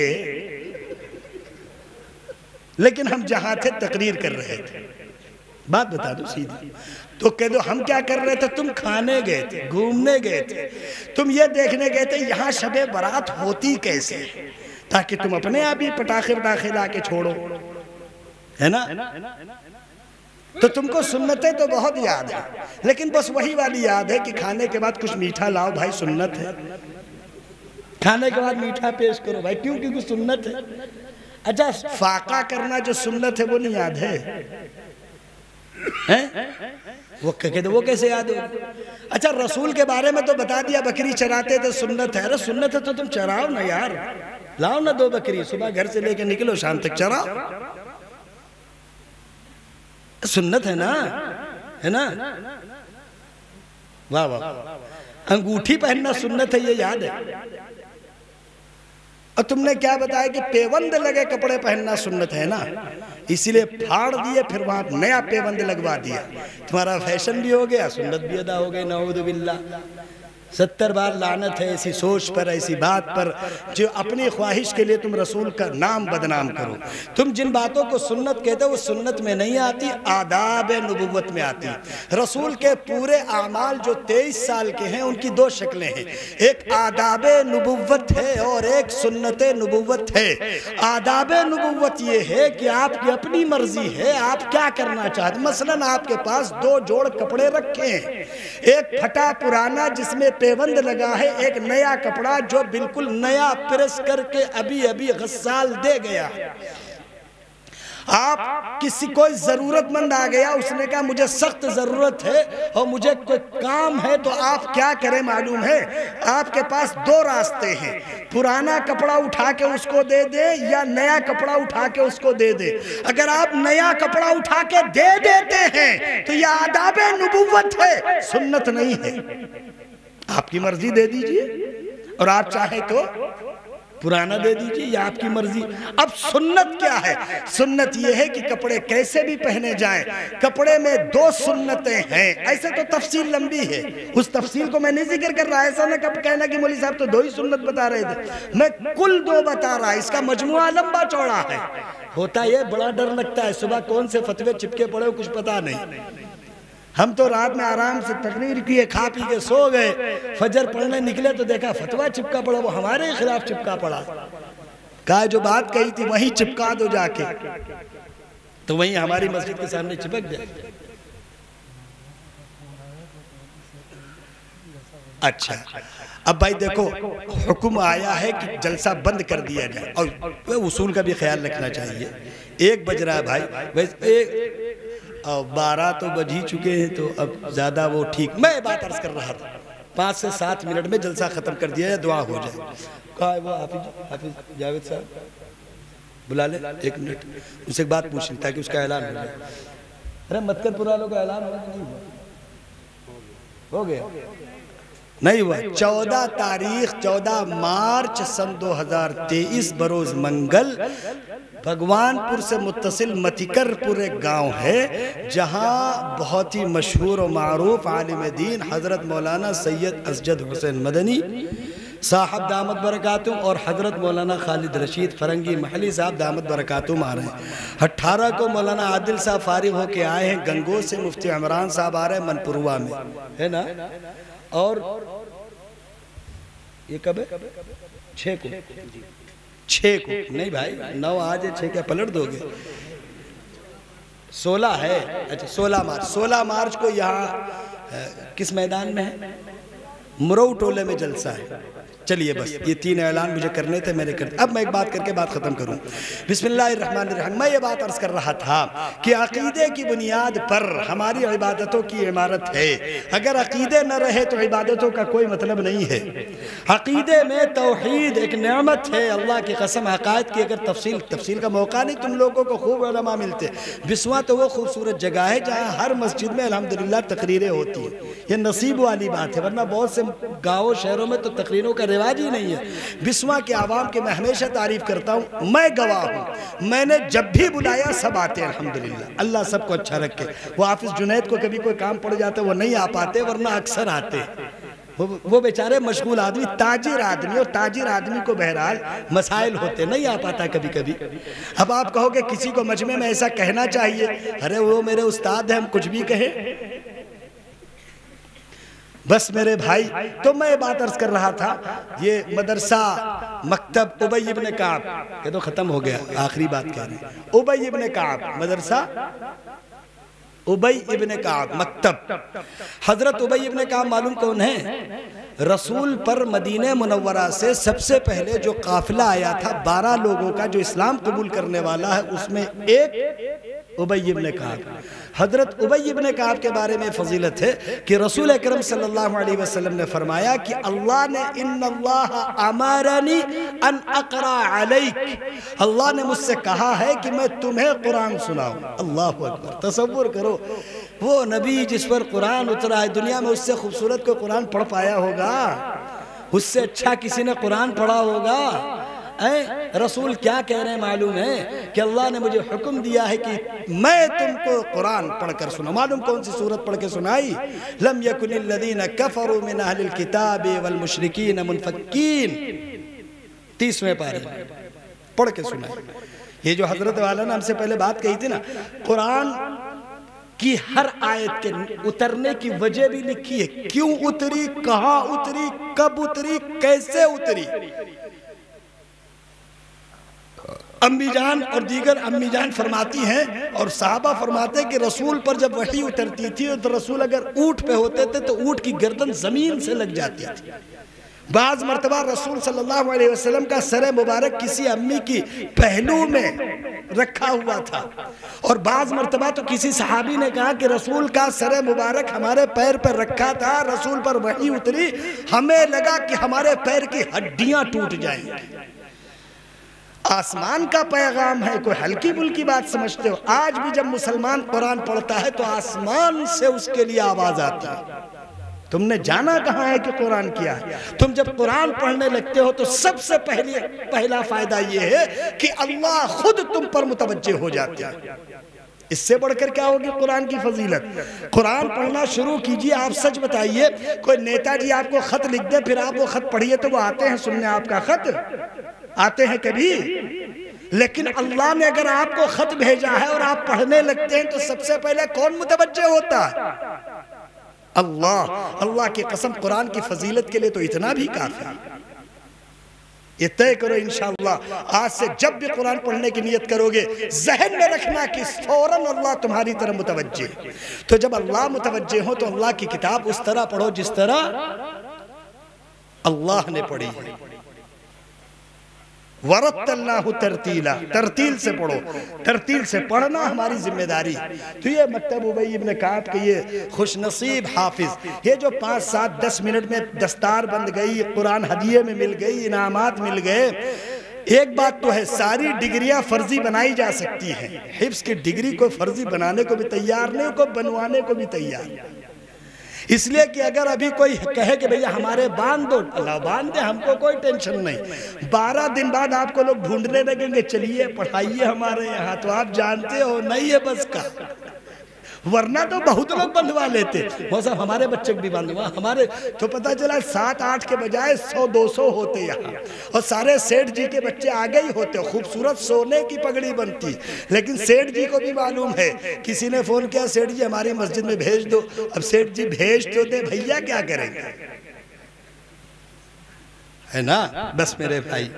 لیکن ہم جہاں تھے تقریر کر رہے تھے۔ بات بتا دو سیدھی، تو کہہ دو ہم کیا کر رہے تھے؟ تم کھانے گئے تھے، گھومنے گئے تھے، تم یہ دیکھنے گئے تھے یہاں شب برات ہوتی کیسے، تاکہ تم اپنے آپ ہی پٹاخے لا کے چھوڑو، ہے نا؟ تو تم کو سنتیں تو بہت یاد ہے، لیکن بس وہی والی یاد ہے کہ کھانے کے بعد کچھ میٹھا لاؤ بھائی، سنت ہے، کھانے کے بعد میٹھا پیش کرو بھائی، کیوں؟ کیونکہ سنت ہے۔ اچھا فاقہ کرنا جو سنت ہے وہ نہیں یاد ہے؟ وہ کیسے یاد ہو؟ اچھا رسول کے بارے میں تو بتا دیا بکری چراتے تھے، سنت ہے۔ ارے سنت ہے تو تم چراؤ نا یار، لاؤ نا 2 بکری، صبح گھر سے لے کے نکلو شام تک چراؤ، سنت ہے نا، ہے نا؟ واہ واہ، انگوٹھی پہننا سنت ہے، یہ یاد ہے؟ اور تم نے کیا بتایا کہ پیوند لگے کپڑے پہننا سنت ہے نا، اسی لئے پھاڑ دیے، پھر وہاں نیا پیوند لگوا دیا، تمہارا فیشن بھی ہو گیا، سنت بھی ادا ہو گئی، نعوذ باللہ۔ 70 بار لعنت ہے ایسی سوچ پر، ایسی بات پر جو اپنی خواہش کے لیے تم رسول کا نام بدنام کرو۔ تم جن باتوں کو سنت کہتے ہو وہ سنت میں نہیں آتی، آداب نبوت میں آتی۔ رسول کے پورے اعمال جو 23 سال کے ہیں ان کی 2 شکلیں ہیں، ایک آداب نبوت ہے اور ایک سنت نبوت ہے۔ آداب نبوت یہ ہے کہ آپ کی اپنی مرضی ہے، آپ کیا کرنا چاہتے ہیں۔ مثلاً آپ کے پاس 2 جوڑ کپڑے رکھے ہیں، ایک پھٹا پرانا جس میں پیوند لگا ہے، ایک نیا کپڑا جو بالکل نیا پریس کر کے ابھی غسال دے گیا۔ آپ کسی کوئی ضرورت مند آ گیا، اس نے کہا مجھے سخت ضرورت ہے اور مجھے کوئی کام ہے، تو آپ کیا کریں معلوم ہے؟ آپ کے پاس 2 راستے ہیں، پرانا کپڑا اٹھا کے اس کو دے دے یا نیا کپڑا اٹھا کے اس کو دے دے۔ اگر آپ نیا کپڑا اٹھا کے دے دیتے ہیں تو یہ آداب نبوت ہے، سنت نہیں ہے۔ آپ کی مرضی دے دیجئے، اور آپ چاہیں تو پرانا دے دیجئے، یا آپ کی مرضی۔ اب سنت کیا ہے؟ سنت یہ ہے کہ کپڑے کیسے بھی پہنے جائیں۔ کپڑے میں 2 سنتیں ہیں، ایسے تو تفصیل لمبی ہے، اس تفصیل کو میں نہیں ذکر کر رہا، ایسا نہ کب کہنا کہ مولوی صاحب تو 2 ہی سنت بتا رہے تھے، میں کل 2 بتا رہا، اس کا مجموعہ لمبا چوڑا ہے۔ ہوتا یہ بڑا ڈر لگتا ہے، صبح کون سے فتوے چپکے پڑے کچھ پتا نہیں۔ ہم تو رات میں آرام سے تقریر کیے، کھا پی کے سو گئے، فجر پڑھنے نکلے تو دیکھا فتویٰ چپکا پڑا، وہ ہمارے خلاف چپکا پڑا۔ کہا جو بات کہی تھی وہیں چپکا دو جا کے، تو وہیں ہماری مسجد کے سامنے چپک جائے۔ اچھا اب بھائی دیکھو، حکم آیا ہے کہ جلسہ بند کر دیا جائے، اور اصول کا بھی خیال رکھنا چاہیے۔ 1 بج رہا ہے بھائی، ویسے 12 تو بج ہی چکے ہیں، تو اب زیادہ وہ ٹھیک۔ میں بات عرض کر رہا تھا 5 سے 7 منٹ میں جلسہ ختم کر دیا جائے، دعا ہو جائے۔ کہا ہے وہ حافظ جاوید صاحب بلا لے 1 منٹ، اسے ایک بات پوچھنی تاکہ اس کا اعلان ہو جائے۔ ارے متکر پرالوں کا اعلان ہوا کہ نہیں ہوا؟ ہو گیا؟ نہیں ہوا۔ 14 تاریخ 14 مارچ سن 2023 بروز منگل، بھگوان پور سے متصل متکر پور ایک گاؤں ہے، جہاں بہت ہی مشہور و معروف عالم دین حضرت مولانا سید اسجد حسین مدنی صاحب دامت برکاتہم اور حضرت مولانا خالد رشید فرنگی محلی صاحب دامت برکاتہم آ رہے ہیں۔ 18 کو مولانا عادل صاحب فارغ ہو کے آئے ہیں، گنگو سے مفتی عمران صاحب آ رہے ہیں منپوروا میں، ہے نا؟ اور یہ کب ہے؟ 6 کو 6 کو نہیں بھائی 9 آج ہے، 6 کیا پلٹ دو گے؟ 16 ہے، اچھا 16 مارچ کو یہاں کس میدان میں ہے؟ مرو ٹولے میں جلسہ ہے۔ چلیے بس یہ 3 اعلان مجھے کرنے تھے، میں نے کر دیا۔ اب میں ایک بات کر کے بات ختم کروں۔ بسم اللہ الرحمن الرحیم۔ میں یہ بات عرض کر رہا تھا کہ عقیدے کی بنیاد پر ہماری عبادتوں کی عمارت ہے۔ اگر عقیدے نہ رہے تو عبادتوں کا کوئی مطلب نہیں ہے۔ عقیدے میں توحید ایک نعمت ہے، اللہ کی قسم۔ حقائق کی اگر تفصیل کا موقع نہیں، تم لوگوں کو خوب علماء ملتے۔ بسواں تو وہ خوبصورت جگہ ہے جہاں ہر مسجد میں الحمدللہ تقریریں ہوتی ہیں، یہ نصیب والی بات ہے، ورنہ بہت سے گاؤں شہروں میں تو تقریروں کا رواج ہی نہیں ہے۔ بسواں کے عوام کے میں ہمیشہ تعریف کرتا ہوں، میں گواہ ہوں، میں نے جب بھی بلایا سب آتے ہیں الحمدللہ، اللہ سب کو اچھا رکھے۔ وہ حافظ جنید کو کبھی کوئی کام پڑ جاتا ہے وہ نہیں آ پاتے، ورنہ اکثر آتے۔ وہ بیچارے مشغول آدمی، تاجر آدمی، اور تاجر آدمی کو بہرحال مسائل ہوتے، نہیں آ پاتا کبھی کبھی۔ اب آپ کہو کہ کسی کو مجمع میں ایسا کہنا چاہیے، ارے وہ میرے استاد ہیں، ہم کچھ بھی کہیں۔ بس میرے بھائی، تو میں بات عرض کر رہا تھا، یہ مدرسہ مکتب ابی ابن کعب، یہ تو ختم ہو گیا، آخری بات کہہ رہے ہیں۔ ابی ابن کعب مدرسہ ابی ابن کعب مکتب. حضرت ابی ابن کعب معلوم کون ہیں؟ رسول پر مدینہ منورہ سے سب سے پہلے جو قافلہ آیا تھا 12 لوگوں کا جو اسلام قبول کرنے والا ہے، اس میں ایک ابی ابن کعب. حضرت ابی ابن کعب کے بارے میں فضیلت ہے کہ رسول اکرم صلی اللہ علیہ وسلم نے فرمایا کہ اللہ نے ان اللہ امرنی ان اقرا علیک، اللہ نے مجھ سے کہا ہے کہ میں تمہیں قرآن سناؤں. اللہ اکبر. تصور کرو وہ نبی جس پر قرآن اترا ہے، دنیا میں اس سے خوبصورت کوئی قرآن پڑھ پایا ہوگا؟ اس سے اچھا کسی نے قرآن پڑھا ہوگا؟ رسول کیا کہہ رہے ہیں معلوم ہے کہ اللہ نے مجھے حکم دیا ہے کہ میں تم کو قرآن پڑھ کر سنا. معلوم کون سی سورت پڑھ کے سنائی؟ لم یکن الذین کفروا من اہل الکتاب والمشرکین منفکین، 30ویں پارے پڑھ کے سنائی. یہ جو حضرت والا نے ہم سے پہلے بات کہی تھی نا، قرآن کی ہر آیت کے اترنے کی وجہ بھی لکھی ہے، کیوں اتری، کہاں اتری، کب اتری، کیسے اتری. امی جان اور دیگر امی جان فرماتی ہیں اور صحابہ فرماتے ہیں کہ رسول پر جب وحی اترتی تھی تو رسول اگر اونٹ پہ ہوتے تھے تو اونٹ کی گردن زمین سے لگ جاتی تھی. بعض مرتبہ رسول صلی اللہ علیہ وسلم کا سر مبارک کسی امی کی پہلو میں رکھا ہوا تھا، اور بعض مرتبہ تو کسی صحابی نے کہا کہ رسول کا سر مبارک ہمارے پیر پر رکھا تھا، رسول پر وحی اتری، ہمیں لگا کہ ہمارے پیر کی ہڈیاں ٹوٹ جائیں گی. آسمان کا پیغام ہے، کوئی ہلکی بلکی بات سمجھتے ہو؟ آج بھی جب مسلمان قرآن پڑھتا ہے تو آسمان سے اس کے لیے آواز آتی ہے. تم نے جانا کہاں ہے کہ قرآن کیا ہے؟ تم جب قرآن پڑھنے لگتے ہو تو سب سے پہلا فائدہ یہ ہے کہ اللہ خود تم پر متوجہ ہو جاتا ہے. اس سے بڑھ کر کیا ہوگی قرآن کی فضیلت؟ قرآن پڑھنا شروع کیجئے. آپ سچ بتائیے، کوئی نیتا جی آپ کو خط لکھ دے، پھر آپ وہ خط پڑھیے تو وہ آتے ہیں سننے آپ کا خط؟ آتے ہیں کبھی؟ لیکن اللہ نے اگر آپ کو خط بھیجا ہے اور آپ پڑھنے لگتے ہیں تو سب سے پہلے کون متوجہ ہوتا ہے؟ اللہ. اللہ کی قسم قرآن کی فضیلت کے لیے تو اتنا بھی کافی ہے. یہ طے کرو انشاءاللہ آج سے جب بھی قرآن پڑھنے کی نیت کرو گے ذہن میں رکھنا کہ فوراً اللہ تمہاری طرف متوجہ. تو جب اللہ متوجہ ہو تو اللہ کی کتاب اس طرح پڑھو جس طرح اللہ نے پڑھی ہے. وَرَتَّلْنَاهُ تَرْتِيلًا، ترتیل سے پڑھو. ترتیل سے پڑھنا ہماری ذمہ داری. تو یہ مکتب ابی ابن کعب کے یہ خوش نصیب حافظ، یہ جو 5 7 10 منٹ میں دستار بند گئی، قرآن ہدیے میں مل گئی، انعامات مل گئے. ایک بات تو ہے، ساری ڈگریاں فرضی بنائی جا سکتی ہیں، حفظ کی ڈگری کو فرضی بنانے کو بھی تیار نہیں، کو بنوانے کو بھی تیار. اس لیے کہ اگر ابھی کوئی کہے کہ بھئی ہمارے باندھ دو، اللہ باندھ دے، ہم کو کوئی ٹینشن نہیں. 12 دن بعد آپ کو لوگ ڈھونڈنے لگیں گے، چلیے پڑھائیے ہمارے یہاں، تو آپ جانتے ہو نہیں ہے بس کا. ورنہ تو بہت لوگ بندھوا لیتے. وہ صاحب ہمارے بچے بھی بندھوا، ہمارے تو پتہ چلا 7 8 کے بجائے 100 200 ہوتے یہاں، اور سارے سیٹھ جی کے بچے آگے ہی ہوتے. خوبصورت سونے کی پگڑی بنتی، لیکن سیٹھ جی کو بھی معلوم ہے. کسی نے فون کیا، سیٹھ جی ہماری مسجد میں بھیج دو. اب سیٹھ جی بھیج تو دے، بھیا کیا کریں گے؟ ہے نا. بس میرے بھائی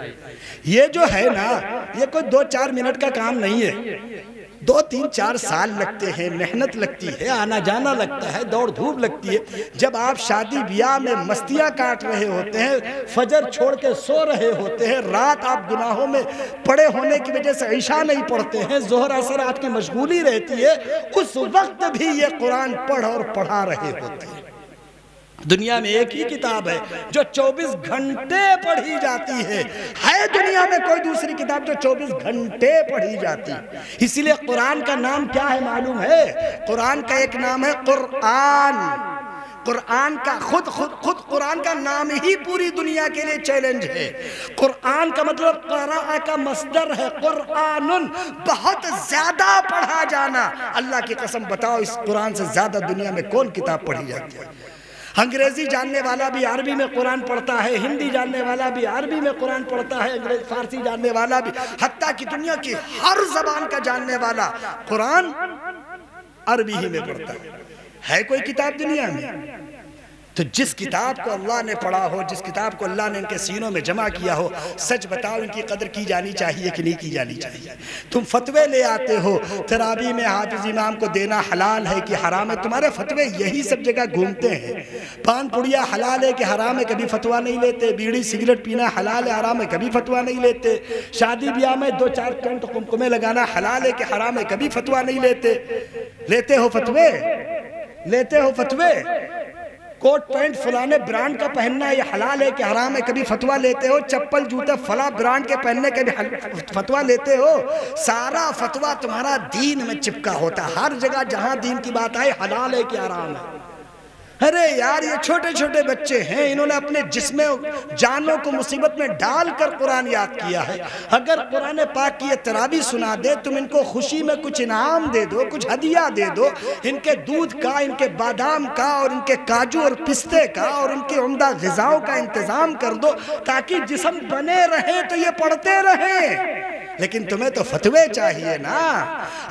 یہ جو ہے نا، یہ کوئی 2 4 منٹ کا کام نہیں ہے. 2 3 4 سال لگتے ہیں، محنت لگتی ہے، آنا جانا لگتا ہے، دوڑ دھوپ لگتی ہے. جب آپ شادی بیاہ میں مستیاں کاٹ رہے ہوتے ہیں، فجر چھوڑ کے سو رہے ہوتے ہیں، رات آپ گناہوں میں پڑے ہونے کی وجہ سے عشاء نہیں پڑھتے ہیں، ظہر اثر آپ کی مشغولی رہتی ہے، اس وقت بھی یہ قرآن پڑھ اور پڑھا رہے ہوتے ہیں. دنیا میں ایک ہی کتاب ہے جو 24 گھنٹے پڑھی جاتی ہے. دنیا میں کوئی دوسری کتاب جو 24 گھنٹے پڑھی جاتی. اسی لئے قرآن کا نام کیا ہے معلوم ہے؟ قرآن کا ایک نام ہے قرآن. قرآن کا خود قرآن کا نام ہی پوری دنیا کے لیے چیلنج ہے. قرآن کا مطلب قراء کا مصدر ہے. قرآن بہت زیادہ پڑھا جانا. اللہ کی قسم بتاؤ اس قرآن سے زیادہ دنیا میں کون کتاب پڑھی جاتی ہے؟ انگریزی جاننے والا بھی عربی میں قرآن پڑھتا ہے، ہندی جاننے والا بھی عربی میں قرآن پڑھتا ہے، فارسی جاننے والا بھی، حتیٰ کہ دنیا کی ہر زبان کا جاننے والا قرآن عربی ہی میں پڑھتا ہے. کوئی کتاب دنیا میں؟ تو جس کتاب کو اللہ نے پڑھا ہو، جس کتاب کو اللہ نے ان کے سینوں میں جمع کیا ہو، سچ بتاؤ ان کی قدر کی جانی چاہیے کہ نہیں کی جانی چاہیے؟ تم فتوے لے آتے ہو تراویح میں حافظ امام کو دینا حلال ہے کہ حرام ہے، تمہارے فتوے یہی سب جگہ گھومتے ہیں۔ پان پڑیا حلال ہے کہ حرام ہے، کبھی فتویٰ نہیں لیتے۔ بیڑی سگریٹ پینا حلال ہے حرام ہے، کبھی فتویٰ نہیں لیتے۔ شادی بیاہ میں 2-4 ٹنٹ قمقمے لگانا حلال ہے کہ حرام ہے، کبھی فتویٰ نہیں لیتے۔ لیتے ہو فتوے؟ لیتے ہو فتوے؟ کوٹ پینٹ فلانے برانڈ کا پہننا یہ حلال ہے کہ حرام ہے، کبھی فتویٰ لیتے ہو؟ چپل جوتے فلاں برانڈ کے پہننے کے بھی فتویٰ لیتے ہو؟ سارا فتویٰ تمہارا دین میں چپکا ہوتا، ہر جگہ جہاں دین کی بات آئے حلال ہے کہ حرام ہے۔ ارے یار یہ چھوٹے چھوٹے بچے ہیں، انہوں نے اپنے جسم جانوں کو مصیبت میں ڈال کر قرآن یاد کیا ہے۔ اگر قرآن پاک کی یہ تراویح سنا دے، تم ان کو خوشی میں کچھ انعام دے دو، کچھ ہدیہ دے دو، ان کے دودھ کا، ان کے بادام کا اور ان کے کاجو اور پستے کا اور ان کے عمدہ غذاؤں کا انتظام کر دو تاکہ جسم بنے رہے تو یہ پڑھتے رہیں۔ لیکن تمہیں تو فتوے چاہیے نا۔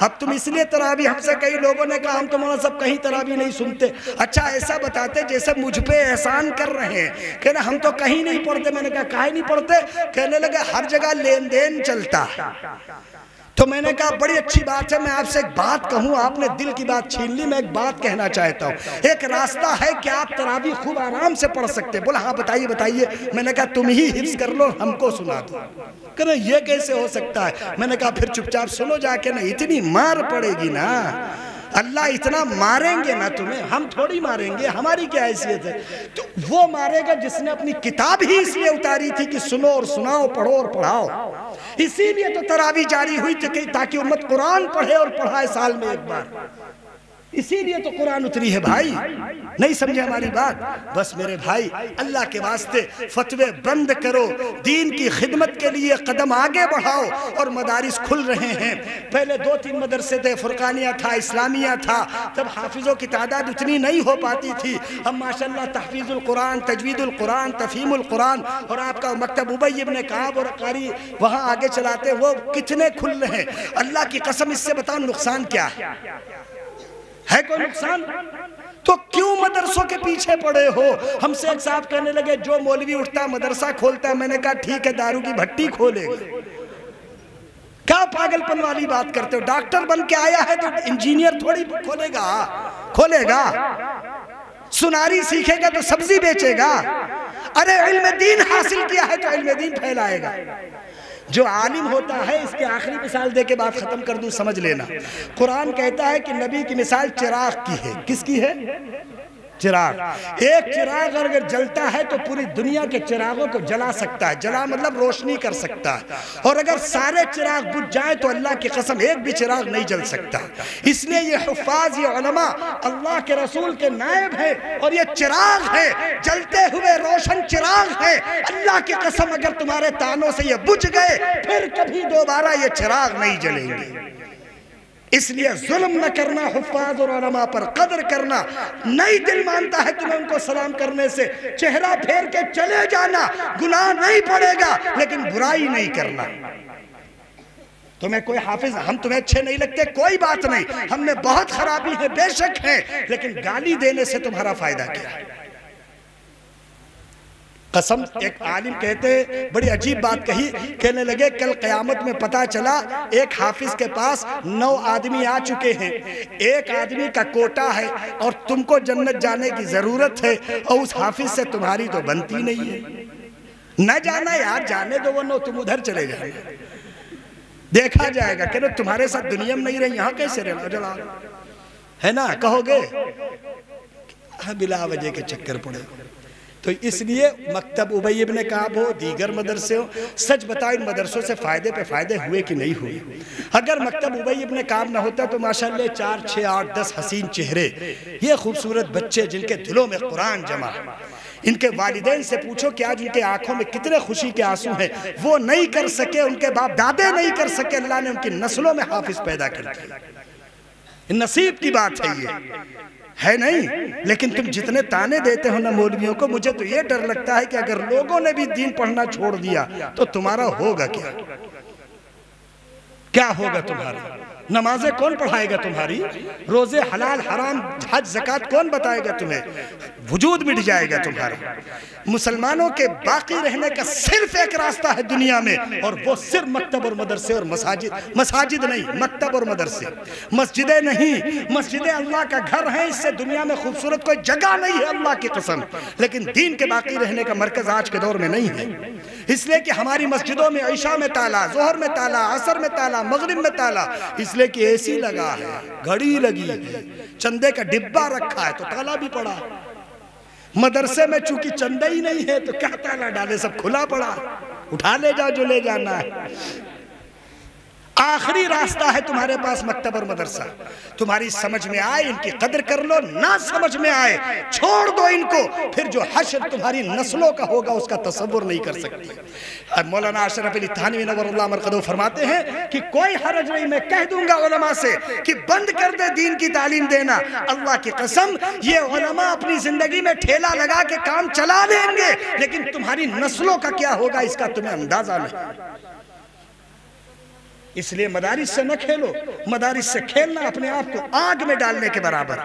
اب تم اس لیے تراویح، ہم سے کئی لوگوں نے کہا ہم تو مولانا صاحب کہیں تراویح نہیں سنتے۔ اچھا ایسا بتاتے جیسے مجھ پہ احسان کر رہے ہیں، کہنا ہم تو کہیں نہیں پڑھتے۔ میں نے کہا کہیں نہیں پڑھتے؟ کہنے لگے ہر جگہ لین دین چلتا ہے۔ تو میں نے کہا بڑی اچھی بات ہے، میں آپ سے ایک بات کہوں، آپ نے دل کی بات چھین لی، میں ایک بات کہنا چاہتا ہوں۔ ایک راستہ ہے کہ آپ تراویح خوب آرام سے پڑھ سکتے۔ بولا ہاں بتائیے بتائیے۔ میں نے کہا تم ہی حفظ کر لو، ہم کو سنا دو۔ کہنا یہ کیسے ہو سکتا ہے؟ میں نے کہا پھر چپ چاپ سنو جا کے نا، اتنی مار پڑے گی نا، اللہ اتنا ماریں گے نا تمہیں، ہم تھوڑی ماریں گے، ہماری کیا حیثیت ہے؟ تو وہ مارے گا جس نے اپنی کتاب ہی اس لیے اتاری تھی کہ سنو اور سناؤ، پڑھو اور پڑھاؤ۔ اسی لیے تو تراویح جاری ہوئی تھی تاکہ امت قرآن پڑھے اور پڑھائے سال میں ایک بار۔ اسی لیے تو قرآن اتری ہے بھائی، نہیں سمجھے ہماری بات؟ بس میرے بھائی اللہ کے واسطے فتوے بند کرو، دین کی خدمت کے لیے قدم آگے بڑھاؤ۔ اور مدارس کھل رہے ہیں، پہلے 2-3 مدرسے تھے، فرقانیہ تھا، اسلامیہ تھا، تب حافظوں کی تعداد اتنی نہیں ہو پاتی تھی۔ اب ماشاءاللہ تحفیظ القرآن، تجوید القرآن، تفہیم القرآن، اور آپ کا مکتب ابی ابن کعب اور قاری وہاں آگے چلاتے، وہ کتنے کھل رہے ہیں۔ اللہ کی قسم اس سے بتاؤ نقصان کیا ہے کوئی نقصان؟ تو کیوں مدرسوں کے پیچھے پڑے ہو؟ ہم سے ایک صاحب کہنے لگے جو مولوی اٹھتا ہے مدرسہ کھولتا ہے۔ میں نے کہا ٹھیک ہے، دارو کی بھٹی کھولے گا۔ کیا پاگل پن والی بات کرتے ہو؟ ڈاکٹر بن کے آیا ہے تو انجینئر تھوڑی کھولے گا، کھولے گا۔ سناری سیکھے گا تو سبزی بیچے گا۔ ارے علم دین حاصل کیا ہے تو علم دین پھیلائے گا۔ جو عالم ہوتا ہے، اس کے آخری مثال دے کے بات ختم کر دوں، سمجھ لینا۔ قرآن کہتا ہے کہ نبی کی مثال چراغ کی ہے۔ کس کی ہے؟ چراغ۔ ایک چراغ اگر جلتا ہے تو پوری دنیا کے چراغوں کو جلا سکتا ہے، جلا مطلب روشنی کر سکتا ہے۔ اور اگر سارے چراغ بجھ جائیں تو اللہ کی قسم ایک بھی چراغ نہیں جل سکتا۔ اس لیے یہ حفاظ، یہ علماء اللہ کے رسول کے نائب ہیں، اور یہ چراغ ہے، جلتے ہوئے روشن چراغ ہے۔ اللہ کی قسم اگر تمہارے تانوں سے یہ بجھ گئے پھر کبھی دوبارہ یہ چراغ نہیں جلیں گے۔ اس لیے ظلم نہ کرنا حفاظ اور علماء پر، قدر کرنا۔ نہیں دل مانتا ہے تمہیں ان کو سلام کرنے سے، چہرہ پھیر کے چلے جانا، گناہ نہیں پڑے گا، لیکن برائی نہیں کرنا۔ تمہیں کوئی حافظ، ہم تمہیں اچھے نہیں لگتے، کوئی بات نہیں، ہم میں بہت خرابی ہے، بے شک ہے، لیکن گالی دینے سے تمہارا فائدہ کیا ہے؟ قسم، ایک عالم کہتے بڑی عجیب بات کہی، کہنے لگے کل قیامت میں پتا چلا ایک حافظ کے پاس 9 آدمی آ چکے ہیں، ایک آدمی کا کوٹا ہے اور تم کو جنت جانے کی ضرورت ہے، اور اس حافظ سے تمہاری تو بنتی نہیں ہے۔ نہ جانا یار، جانے دو وہ 9، تم ادھر چلے جائیں، دیکھا جائے گا کہ تمہارے ساتھ دنیا میں نہیں رہے، یہاں کیسے رہنا ہے نا؟ کہو گے بلا وجہ کے چکر پڑے۔ تو اس لیے مکتب ابی ابن کعب ہو، دیگر مدرسے ہو، سچ بتاؤ ان مدرسوں سے فائدے پہ فائدے ہوئے کہ نہیں ہوئے؟ اگر مکتب ابی ابن کعب نہ ہوتا تو ماشاءاللہ 4، 6، 8، 10 حسین چہرے، یہ خوبصورت بچے جن کے دلوں میں قرآن جمع، ان کے والدین سے پوچھو کہ آج ان کے آنکھوں میں کتنے خوشی کے آنسو ہیں، وہ نہیں کر سکے، ان کے باپ دادے نہیں کر سکے، اللہ نے ان کی نسلوں میں حافظ پیدا کر دیا۔ نصیب کی بات ہے یہ، ہے نہیں؟ لیکن تم جتنے تانے دیتے ہو نا مولویوں کو، مجھے تو یہ ڈر لگتا ہے کہ اگر لوگوں نے بھی دین پڑھنا چھوڑ دیا تو تمہارا ہوگا کیا؟ کیا ہوگا تمہارا؟ نمازیں کون پڑھائے گا تمہاری؟ روزے حلال حرام حج زکات کون بتائے گا تمہیں؟ وجود مٹ جائے گا تمہارا۔ مسلمانوں کے باقی رہنے کا صرف ایک راستہ ہے دنیا میں، اور وہ صرف مکتب اور مدرسے اور مساجد نہیں، مکتب اور مدرسے، مسجدیں نہیں۔ مسجدیں اللہ کا گھر ہیں، اس سے دنیا میں خوبصورت کوئی جگہ نہیں ہے اللہ کی قسم، لیکن دین کے باقی رہنے کا مرکز آج کے دور میں نہیں ہے، اس لیے کہ ہماری مسجدوں میں عشاء میں تالا، ظہر میں تالا، عصر میں تالا، مغرب میں تالا، اس لیے کہ اے سی لگا ہے، گھڑی لگی ہے، چندے کا ڈبہ رکھا ہے تو تالا بھی پڑا۔ مدرسے میں چونکہ چندہ ہی نہیں ہے تو کیا تالا ڈالے، سب کھلا پڑا، اٹھا لے جاؤ جو لے جانا ہے۔ آخری راستہ ہے تمہارے پاس مکتب اور مدرسہ، تمہاری سمجھ میں آئے ان کی قدر کر لو، نہ سمجھ میں آئے چھوڑ دو ان کو، پھر جو حشر تمہاری نسلوں کا ہوگا اس کا تصور نہیں کر سکتے۔ اب مولانا اشرف علی تھانوی نور اللہ مرقدہ فرماتے ہیں کہ کوئی حرج نہیں، میں کہہ دوں گا علماء سے کہ بند کر دے دین کی تعلیم دینا، اللہ کی قسم یہ علماء اپنی زندگی میں ٹھیلا لگا کے کام چلا دیں گے، لیکن تمہاری نسلوں کا کیا ہوگا اس کا تمہیں اندازہ نہیں۔ اس لیے مدارس سے نہ کھیلو، مدارس سے کھیلنا اپنے آپ کو آگ میں ڈالنے کے برابر۔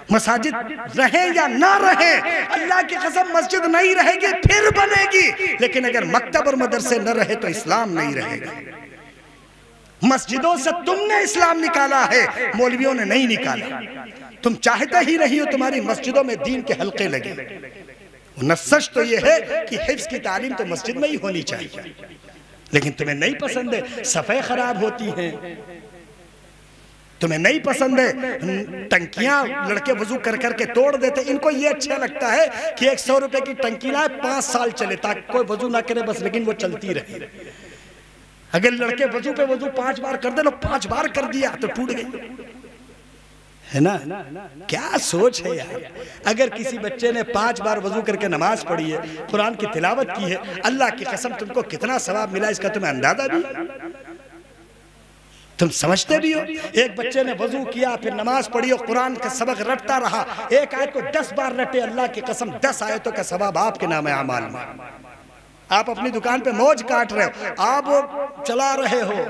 مساجد رہیں یا نہ رہیں، اللہ کی قسم مسجد نہیں رہے گی پھر بنے گی، لیکن اگر مکتب اور مدرسے نہ رہے تو اسلام نہیں رہے گا۔ مسجدوں سے تم نے اسلام نکالا ہے، مولویوں نے نہیں نکالا۔ تم چاہتے ہی نہیں ہو تمہاری مسجدوں میں دین کے حلقے لگے۔ سچ تو یہ ہے کہ حفظ کی تعلیم تو مسجد میں ہی ہونی چاہیے، لیکن تمہیں نہیں پسند ہے صفحے خراب ہوتی ہیں، تمہیں نہیں پسند ہے ٹنکیاں لڑکے وضو کر کر کے توڑ دیتے، ان کو یہ اچھا لگتا ہے کہ 100 روپے کی ٹنکی لائے 5 سال چلے تاکہ کوئی وضو نہ کرے بس، لیکن وہ چلتی رہے۔ اگر لڑکے وضو پہ وضو 5 بار کر دے، لو 5 بار کر دیا تو ٹوٹ گئی ہے نا۔ کیا سوچ ہے یار، اگر کسی بچے نے 5 بار وضو کر کے نماز پڑھی ہے، قرآن کی تلاوت کی ہے، اللہ کی قسم تم کو کتنا ثواب ملا اس کا تمہیں اندازہ بھی، تم سمجھتے بھی ہو۔ ایک بچے نے وضو کیا پھر نماز پڑھی اور قرآن کا سبق رٹتا رہا، ایک آیت کو 10 بار رٹے، اللہ کی قسم 10 آیتوں کا ثواب آپ کے نام اعمال میں۔ آپ اپنی دکان پہ موج کاٹ رہے ہو، آپ چلا رہے ہو،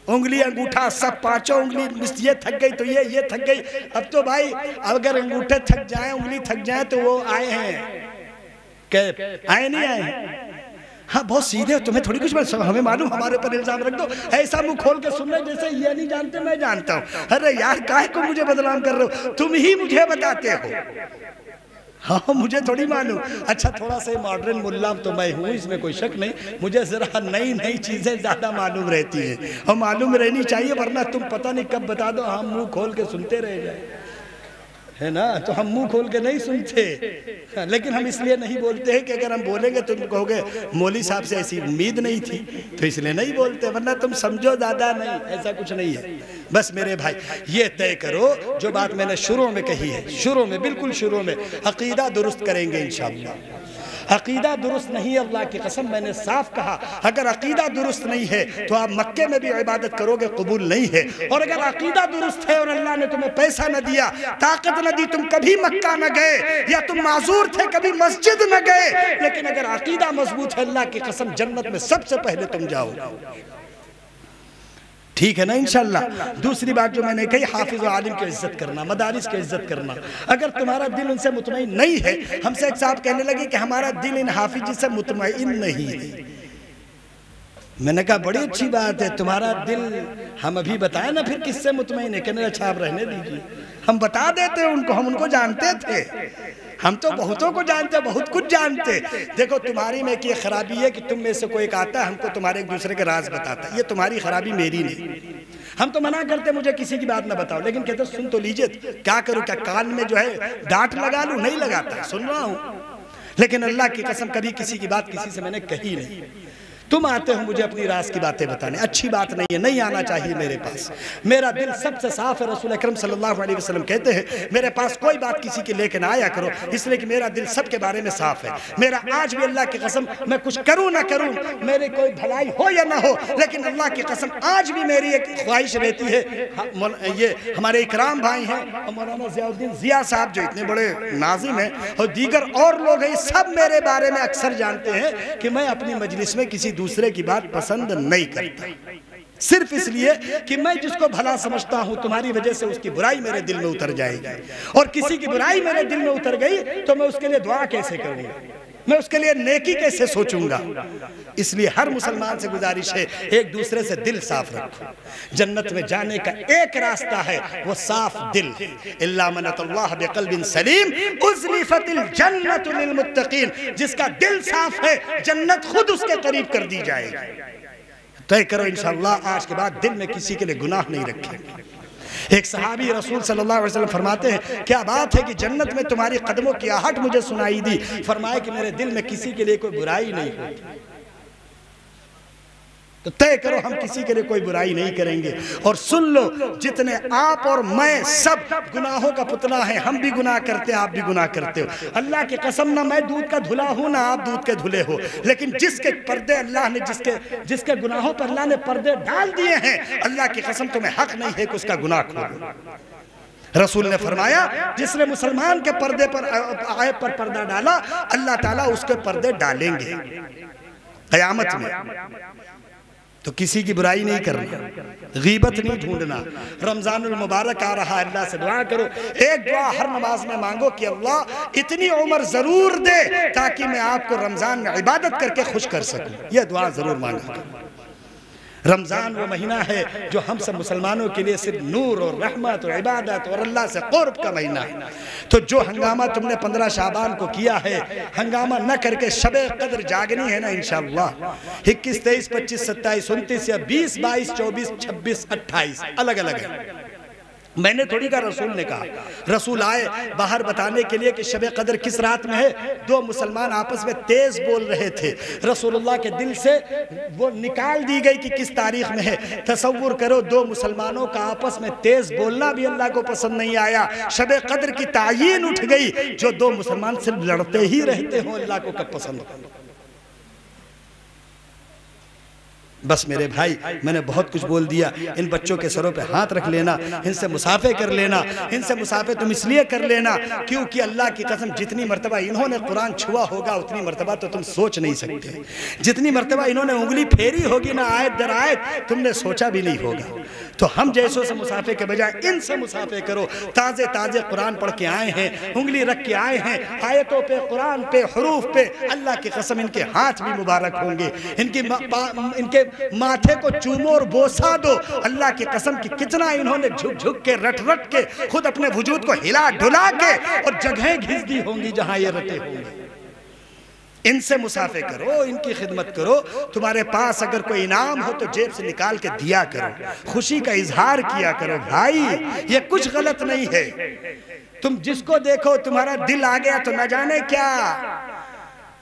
انگلی انگوٹھا سب 5 انگلی یہ تھک گئی تو یہ تھک گئی۔ اب تو بھائی اگر انگوٹھے تھک جائیں انگلی تھک جائیں تو وہ آئے ہیں کہ آئے نہیں آئے ہیں، ہاں بہت سیدھے ہو، تمہیں تھوڑی کچھ ہمیں معلوم، ہمارے پر الزام رکھ دو، ایسا منہ کھول کے سن رہے جیسے یہ نہیں جانتے میں جانتا ہوں۔ ارے یار کاہے کو مجھے بدنام کر رہے ہو، تم ہی مجھے بتاتے ہو، ہاں مجھے تھوڑی معلوم۔ اچھا تھوڑا سے ماڈرن ملا تو میں ہوں، اس میں کوئی شک نہیں، مجھے ذرا نئی چیزیں زیادہ معلوم رہتی ہیں اور معلوم رہنی چاہیے، ورنہ تم پتہ نہیں کب بتا دو ہم منہ کھول کے سنتے رہ جائیں، ہے نا۔ تو ہم منہ کھول کے نہیں سنتے، لیکن ہم اس لیے نہیں بولتے ہیں کہ اگر ہم بولیں گے تم کہو گے مولوی صاحب سے ایسی امید نہیں تھی تو اس لیے نہیں بولتے، ورنہ تم سمجھو زیادہ نہیں، ایسا کچھ نہیں ہے۔ بس میرے بھائی یہ طے کرو جو بات میں نے شروع میں کہی ہے، شروع میں بالکل شروع میں، عقیدہ درست کریں گے انشاءاللہ۔ عقیدہ درست نہیں ہے، اللہ کی قسم میں نے صاف کہا، اگر عقیدہ درست نہیں ہے تو آپ مکے میں بھی عبادت کرو گے قبول نہیں ہے، اور اگر عقیدہ درست ہے اور اللہ نے تمہیں پیسہ نہ دیا، طاقت نہ دی، تم کبھی مکہ نہ گئے یا تم معذور تھے کبھی مسجد نہ گئے، لیکن اگر عقیدہ مضبوط ہے اللہ کی قسم جنت میں سب سے پہلے تم جاؤ گے، ٹھیک ہے نا انشاءاللہ۔ دوسری بات جو میں نے کہی، حافظ و عالم کی عزت کرنا، مدارس کی عزت کرنا۔ اگر تمہارا دل ان سے مطمئن نہیں ہے، ہم سے ایک صاحب کہنے لگے کہ ہمارا دل ان حافظ سے مطمئن نہیں ہے، میں نے کہا بڑی اچھی بات ہے، تمہارا دل ہم ابھی بتائیں نا پھر کس سے مطمئن ہے، کہنے اچھا آپ رہنے دیجئے، ہم بتا دیتے ان کو، ہم ان کو جانتے تھے، ہم تو بہتوں کو جانتے، بہت کچھ جانتے۔ دیکھو تمہاری میں کی خرابی ہے کہ تم میں سے کوئی ایک آتا ہے ہم کو تمہارے ایک دوسرے کے راز بتاتا ہے، یہ تمہاری خرابی میری نہیں۔ ہم تو منع کرتے مجھے کسی کی بات نہ بتاؤ، لیکن کہتے سن تو لیجئے، کیا کروں، کیا کان میں جو ہے ڈانٹ لگا لوں، نہیں لگاتا، سن رہا ہوں، لیکن اللہ کی قسم کبھی کسی کی بات کسی سے میں نے کہی نہیں۔ تم آتے ہو مجھے اپنی راز کی باتیں بتانے، اچھی بات نہیں ہے، نہیں آنا چاہیے میرے پاس، میرا دل سب سے صاف ہے۔ رسول اکرم صلی اللہ علیہ وسلم کہتے ہیں میرے پاس کوئی بات کسی کی لے کے نہ آیا کرو، اس لیے کہ میرا دل سب کے بارے میں صاف ہے۔ میرا آج بھی اللہ کی قسم میں کچھ کروں نہ کروں، میری کوئی بھلائی ہو یا نہ ہو، لیکن اللہ کی قسم آج بھی میری ایک خواہش رہتی ہے، یہ ہمارے اکرام بھائی ہیں اور مولانا ضیاء الدین ضیاء صاحب جو اتنے بڑے ناظم ہیں اور دیگر اور لوگ ہیں، سب میرے بارے میں اکثر جانتے ہیں کہ میں اپنی مجلس میں کسی دوسرے کی بات پسند نہیں کرتا، صرف اس لیے کہ میں جس کو بھلا سمجھتا ہوں تمہاری وجہ سے اس کی برائی میرے دل میں اتر جائے گی، اور کسی کی برائی میرے دل میں اتر گئی تو میں اس کے لیے دعا کیسے کروں گا، میں اس کے لیے نیکی کیسے سوچوں گا۔ اس لیے ہر مسلمان سے گزارش ہے ایک دوسرے سے دل صاف رکھو۔ جنت میں جانے کا ایک راستہ ہے، وہ صاف دل۔ الا من اتى الله بقلب سلیم ازلفت الجنت للمتقین، جس کا دل صاف ہے جنت خود اس کے قریب کر دی جائے گی۔ طے کرو انشاءاللہ آج کے بعد دل میں کسی کے لیے گناہ نہیں رکھیں گے۔ ایک صحابی رسول صلی اللہ علیہ وسلم فرماتے ہیں کیا بات ہے کہ جنت میں تمہاری قدموں کی آہٹ مجھے سنائی دی، فرمایا کہ میرے دل میں کسی کے لیے کوئی برائی نہیں ہوتی۔ تو طے کرو ہم کسی کے لیے کوئی برائی نہیں کریں گے، اور سن لو جتنے آپ اور میں سب گناہوں کا پتلا ہیں، ہم بھی گناہ کرتے ہیں، آپ بھی گناہ کرتے ہو۔ اللہ کی قسم نہ میں دودھ کا دھلا ہوں نہ آپ دودھ کے دھلے ہو، لیکن جس کے پردے اللہ نے جس کے گناہوں پر اللہ نے پردے ڈال دیے ہیں، اللہ کی قسم تمہیں حق نہیں ہے کہ اس کا گناہ کھولو۔ رسول نے فرمایا جس نے مسلمان کے پردے پر عیب پر پردہ ڈالا، اللہ تعالیٰ اس کے پردے ڈالیں گے قیامت میں۔ تو کسی کی برائی نہیں کرنا، غیبت نہیں ڈھونڈنا۔ رمضان المبارک آ رہا ہے، اللہ سے دعا کرو، ایک دعا ہر نماز میں مانگو کہ اللہ اتنی عمر ضرور دے تاکہ میں آپ کو رمضان میں عبادت کر کے خوش کر سکوں۔ یہ دعا ضرور مانگا کرو۔ رمضان وہ مہینہ ہے جو ہم سب مسلمانوں کے لیے صرف نور اور رحمت اور عبادت اور اللہ سے قرب کا مہینہ ہے۔ تو جو ہنگامہ تم نے 15 شعبان کو کیا ہے، ہنگامہ نہ کر کے شب قدر جاگنی ہے نا انشاءاللہ، 21 23 25 27 29 یا 20 22 24 26 28 الگ الگ ہے۔ میں نے تھوڑی کہا، رسول نے کہا۔ رسول آئے باہر بتانے کے لیے کہ شب قدر کس رات میں ہے۔ دو مسلمان آپس میں تیز بول رہے تھے، رسول اللہ کے دل سے وہ نکال دی گئی کہ کس تاریخ میں ہے۔ تصور کرو دو مسلمانوں کا آپس میں تیز بولنا بھی اللہ کو پسند نہیں آیا، شب قدر کی تعیین اٹھ گئی۔ جو دو مسلمان صرف لڑتے ہی رہتے ہوں اللہ کو کب پسند ہو۔ بس میرے بھائی میں نے بہت کچھ بول دیا، ان بچوں کے سروں پہ ہاتھ رکھ لینا، ان سے مصافحہ کر لینا۔ ان سے مصافحہ تم اس لیے کر لینا کیونکہ اللہ کی قسم جتنی مرتبہ انہوں نے قرآن چھوا ہوگا اتنی مرتبہ تو تم سوچ نہیں سکتے، جتنی مرتبہ انہوں نے انگلی پھیری ہوگی نہ آیت در آیت تم نے سوچا بھی نہیں ہوگا۔ تو ہم جیسوں سے مصافحے کے بجائے ان سے مصافحہ کرو۔ تازے تازے قرآن پڑھ کے آئے ہیں، انگلی رکھ کے آئے ہیں، آیتوں پہ قرآن پہ حروف پہ، اللہ کی قسم ان کے ہاتھ بھی مبارک ہوں گے، ان کے ماتھے کو چومو اور بوسا دو۔ اللہ کی قسم کی کتنا انہوں نے جھک جھک کے رٹ رٹ کے خود اپنے وجود کو ہلا ڈھلا کے اور جگہیں گھس دی ہوں گی جہاں یہ رٹے ہوں گے۔ ان سے مصافحہ کرو، ان کی خدمت کرو۔ تمہارے پاس اگر کوئی انعام ہو تو جیب سے نکال کے دیا کرو، خوشی کا اظہار کیا کرو۔ بھائی یہ کچھ غلط نہیں ہے، تم جس کو دیکھو تمہارا دل آ گیا تو نہ جانے کیا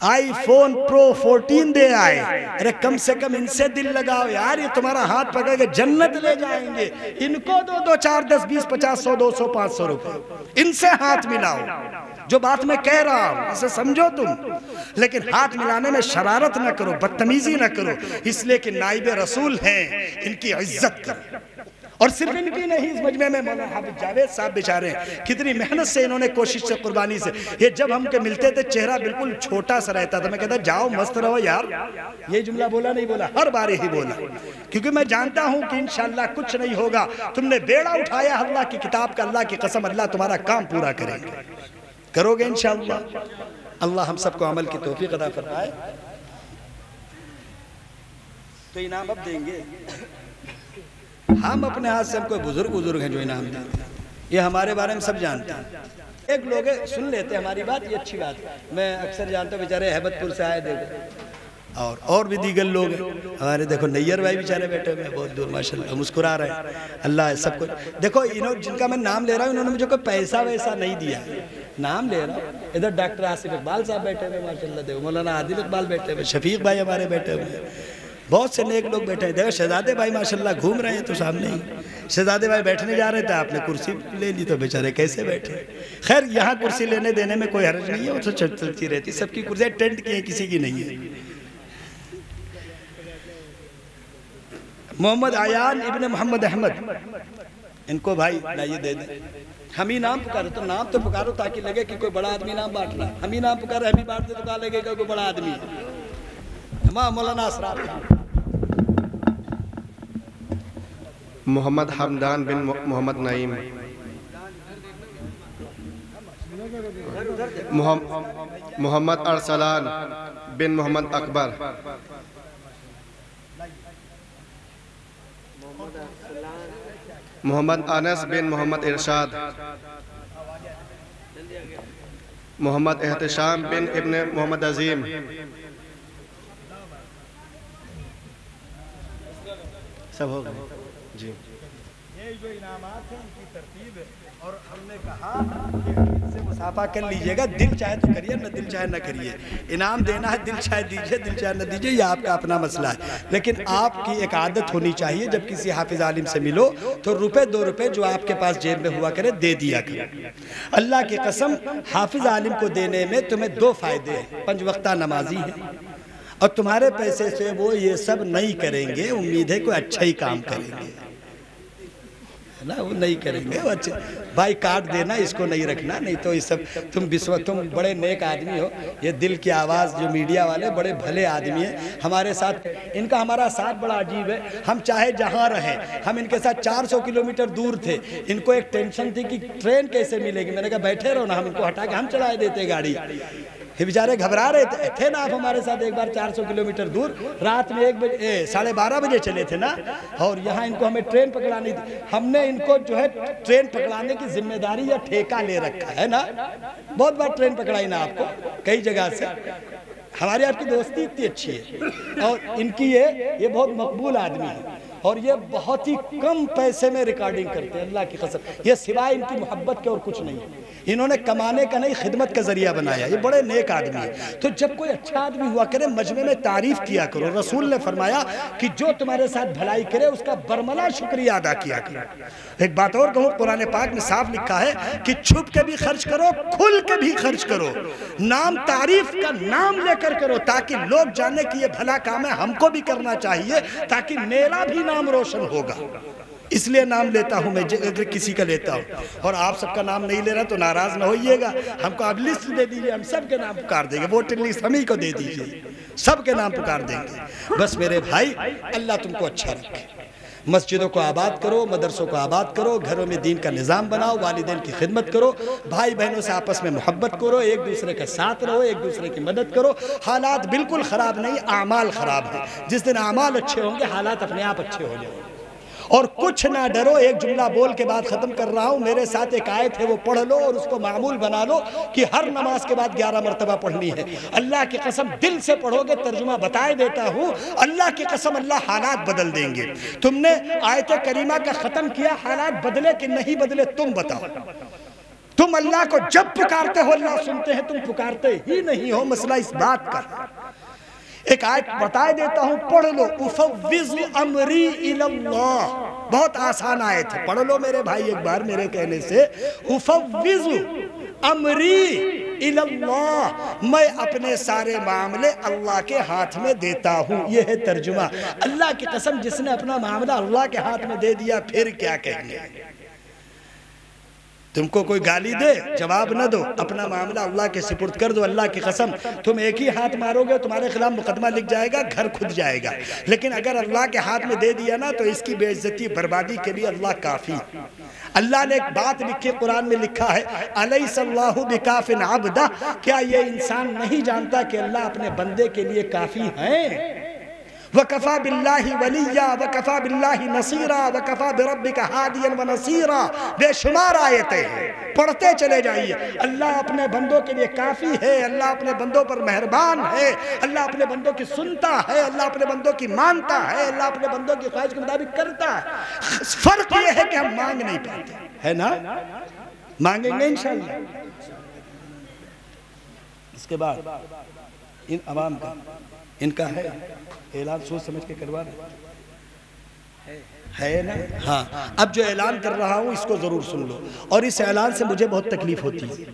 آئی فون پرو 14 دے آئے، ارے کم سے کم ان سے دل لگاؤ یار، یہ تمہارا ہاتھ پکڑ کے جنت لے جائیں گے۔ ان کو دو 4 10 20 50 100 200 500 روپے، ان سے ہاتھ ملاؤ۔ جو بات میں کہہ رہا ہوں اسے سمجھو تم، لیکن ہاتھ ملانے میں شرارت نہ کرو، بدتمیزی نہ کرو، اس لیے کہ نائب رسول ہیں، ان کی عزت کرو۔ اور صرف ان کی نہیں، اس مجمع میں مولانا حافظ جاوید صاحب بیچارے ہیں، کتنی محنت سے انہوں نے کوشش سے قربانی سے، یہ جب ہم کے ملتے تھے چہرہ بالکل چھوٹا سا رہتا تھا، میں کہتا جاؤ مست رہو یار، یہ جملہ بولا نہیں بولا، ہر باری ہی بولا، کیونکہ میں جانتا ہوں کہ انشاءاللہ کچھ نہیں ہوگا، تم نے بیڑا اٹھایا اللہ کی کتاب کا، اللہ کی قسم اللہ تمہارا کام پورا کرے گا، کرو گے انشاءاللہ۔ اللہ ہم سب کو عمل کی توفیق عطا فرمائے۔ تو انعام اب دیں گے، ہم اپنے ہاتھ سے، ہم کوئی بزرگ ہیں جو انعام دیں، یہ ہمارے بارے میں سب جانتے ہیں۔ ایک لوگ سن لیتے ہیں ہماری بات، یہ اچھی بات ہے، میں اکثر جانتا ہوں بیچارے احمد پور سے آئے دیکھو، اور بھی دیگر لوگ ہیں ہمارے، دیکھو نیر بھائی بیچارے بیٹھے ہوئے بہت دور ماشاءاللہ مسکرا رہے ہیں، اللہ سب کو دیکھو، جن کا میں نام لے رہا ہوں انہوں نے مجھے کوئی پیسہ ویسا نہیں دیا، نام لے رہا ہوں۔ ادھر ڈاکٹر آصف اقبال صاحب بیٹھے ہوئے ماشاءاللہ، دیکھو مولانا عادل اقبال بیٹھے ہوئے، شفیق بھائی ہمارے بیٹھے ہوئے، بہت سے نیک لوگ بیٹھے ہیں، دیکھو شہزادے بھائی ماشاءاللہ گھوم رہے ہیں تو سامنے ہی، شہزادے بھائی بیٹھنے جا رہے تھے، آپ نے کرسی لے لی تو بیچارے کیسے بیٹھے۔ خیر یہاں کرسی لینے دینے میں کوئی حرج نہیں ہے، وہ تو چلتی رہتی، سب کی کرسیاں ٹینٹ کی ہیں، کسی کی نہیں ہے۔ محمد عیان ابن محمد احمد، ان کو بھائی لائیے دے دیں، ہم ہی نام پکارو، تو نام تو پکارو تاکہ لگے کہ کوئی بڑا آدمی نام بانٹ رہا ہے، ہم ہی نام پکارو ہیپی برتھ ڈے تو کہا لگے گا کوئی بڑا آدمی ہے۔ مولانا اسرار محمد حمدان بن محمد نعیم، محمد ارسلان بن محمد اکبر، محمد انس بن محمد ارشاد، محمد احتشام بن ابن محمد عظیم، سب ہو گئے جی۔ یہ جو انعامات ہیں ان کی ترتیب ہے، اور ہم نے کہا کہ دل سے مسافہ کر لیجئے گا، دل چاہے تو کریے، نہ دل چاہے نہ کریے، انعام دینا ہے، دل چاہے دیجئے، دل چاہے نہ دیجئے، یہ آپ کا اپنا مسئلہ ہے، لیکن آپ کی ایک عادت ہونی چاہیے جب کسی حافظ عالم سے ملو تو روپے 2 روپے جو آپ کے پاس جیب میں ہوا کرے دے دیا کرو۔ اللہ کی قسم حافظ عالم کو دینے میں تمہیں 2 فائدے ہیں، 5 وقتہ نمازی ہیں، اور تمہارے پیسے سے وہ یہ سب نہیں کریں گے، امید ہے کوئی اچھا ہی کام کریں گے، وہ نہیں کریں گے، وہ اچھا بھائی کارڈ دینا، اس کو نہیں رکھنا، نہیں تو یہ سب تم بڑے نیک آدمی ہو، یہ دل کی آواز جو میڈیا والے بڑے بھلے آدمی ہیں، ہمارے ساتھ ان کا ہمارا ساتھ بڑا عجیب ہے، ہم چاہے جہاں رہیں، ہم ان کے ساتھ 400 کلومیٹر دور تھے، ان کو ایک ٹینشن تھی کہ ٹرین کیسے ملے گی، میں نے کہا بیٹھے رہو نا، ہم ان کو ہٹا کے ہم چلائے دیتے گاڑی، یہ بیچارے گھبرا رہے تھے نا، آپ ہمارے ساتھ ایک بار 400 کلومیٹر دور رات میں 12:30 بجے چلے تھے نا، اور یہاں ان کو ہمیں ٹرین پکڑانی تھی، ہم نے ان کو جو ہے ٹرین پکڑانے کی ذمہ داری یا ٹھیکہ لے رکھا ہے نا، بہت بار ٹرین پکڑائی نا آپ کو کئی جگہ سے، ہماری آپ کی دوستی اتنی اچھی ہے، اور ان کی یہ بہت مقبول آدمی ہے، اور یہ بہت ہی کم پیسے میں ریکارڈنگ کرتے ہیں، اللہ کی قسم، یہ سوائے ان کی محبت کے اور کچھ نہیں ہے، انہوں نے کمانے کا نہیں خدمت کا ذریعہ بنایا، یہ بڑے نیک آدمی ہے، تو جب کوئی اچھا آدمی ہوا کرے مجمع میں تعریف کیا کرو، رسول نے فرمایا کہ جو تمہارے ساتھ بھلائی کرے اس کا برملا شکریہ ادا کیا کرو۔ ایک بات اور کہوں، قرآن پاک میں صاف لکھا ہے کہ چھپ کے بھی خرچ کرو، کھل کے بھی خرچ کرو، نام تعریف کا نام لے کر کرو، تاکہ لوگ جانے کہ یہ بھلا کام ہے، ہم کو بھی کرنا چاہیے، تاکہ میرا بھی نام روشن ہوگا، اس لیے نام لیتا ہوں میں، اگر کسی کا لیتا ہوں، اور آپ سب کا نام نہیں لے رہا تو ناراض نہ ہوئیے گا، ہم کو آپ لسٹ دے دیجئے، ہم سب کے نام پکار دیں گے، ووٹر لسٹ ہم ہی کو دے دیجئے، سب کے نام پکار دیں گے۔ بس میرے بھائی، اللہ تم کو اچھا رکھے، مسجدوں کو آباد کرو، مدرسوں کو آباد کرو، گھروں میں دین کا نظام بناؤ، والدین کی خدمت کرو، بھائی بہنوں سے آپس میں محبت کرو، ایک دوسرے کے ساتھ رہو، ایک دوسرے کی مدد کرو، حالات بالکل خراب نہیں، اعمال خراب ہیں، جس دن اعمال اچھے ہوں گے حالات اپنے آپ اچھے ہو جائیں گے، اور کچھ نہ ڈرو۔ ایک جملہ بول کے بعد ختم کر رہا ہوں، میرے ساتھ ایک آیت ہے وہ پڑھ لو اور اس کو معمول بنا لو کہ ہر نماز کے بعد 11 مرتبہ پڑھنی ہے، اللہ کی قسم دل سے پڑھو گے، ترجمہ بتائے دیتا ہوں، اللہ کی قسم اللہ حالات بدل دیں گے۔ تم نے آیت کریمہ کا ختم کیا، حالات بدلے کہ نہیں بدلے تم بتاؤ، تم اللہ کو جب پکارتے ہو اللہ سنتے ہیں، تم پکارتے ہی نہیں ہو، مسئلہ اس بات کا۔ ایک آیت بتائے دیتا ہوں، پڑھ لو، افوض امری الاللہ، بہت آسان آیت ہے، پڑھ لو میرے بھائی ایک بار میرے کہنے سے، افوض امری الاللہ، میں اپنے سارے معاملے اللہ کے ہاتھ میں دیتا ہوں، یہ ہے ترجمہ۔ اللہ کی قسم جس نے اپنا معاملہ اللہ کے ہاتھ میں دے دیا پھر کیا کہیں گے؟ تم کو کوئی گالی دے جواب نہ دو، اپنا معاملہ اللہ کے سپرد کر دو، اللہ کی قسم تم ایک ہی ہاتھ مارو گے تمہارے خلاف مقدمہ لکھ جائے گا، گھر کھد جائے گا، لیکن اگر اللہ کے ہاتھ میں دے دیا نا تو اس کی بے عزتی بربادی کے لیے اللہ کافی۔ اللہ نے ایک بات لکھی قرآن میں لکھا ہے، الیس اللہ بکاف عبدہ، کیا یہ انسان نہیں جانتا کہ اللہ اپنے بندے کے لیے کافی ہیں؟ وَكَفَى بِاللَّهِ وَلِيًّا وَكَفَى بِاللَّهِ نَصِيرًا وَكَفَى بِرَبِّكَ هَادِيًا وَنَصِيرًا، بے شمار آیتیں ہیں، پڑھتے چلے جائیے۔ اللہ اپنے بندوں کے لیے کافی ہے، اللہ اپنے بندوں پر مہربان ہے، اللہ اپنے بندوں کی سنتا ہے، اللہ اپنے بندوں کی مانتا ہے، اللہ اپنے بندوں کی خواہش کے مطابق کرتا ہے۔ فرق یہ ہے کہ ہم مانگ نہیں پاتے، ہے نا؟ مانگیں گے انشاءاللہ۔ اس کے بعد ان عوام کا ان کا ہے اعلان، سوچ سمجھ کے کروا رہے ہے نا؟ ہاں، اب جو اعلان کر رہا ہوں اس کو ضرور سن لو، اور اس اعلان سے مجھے بہت تکلیف ہوتی ہے،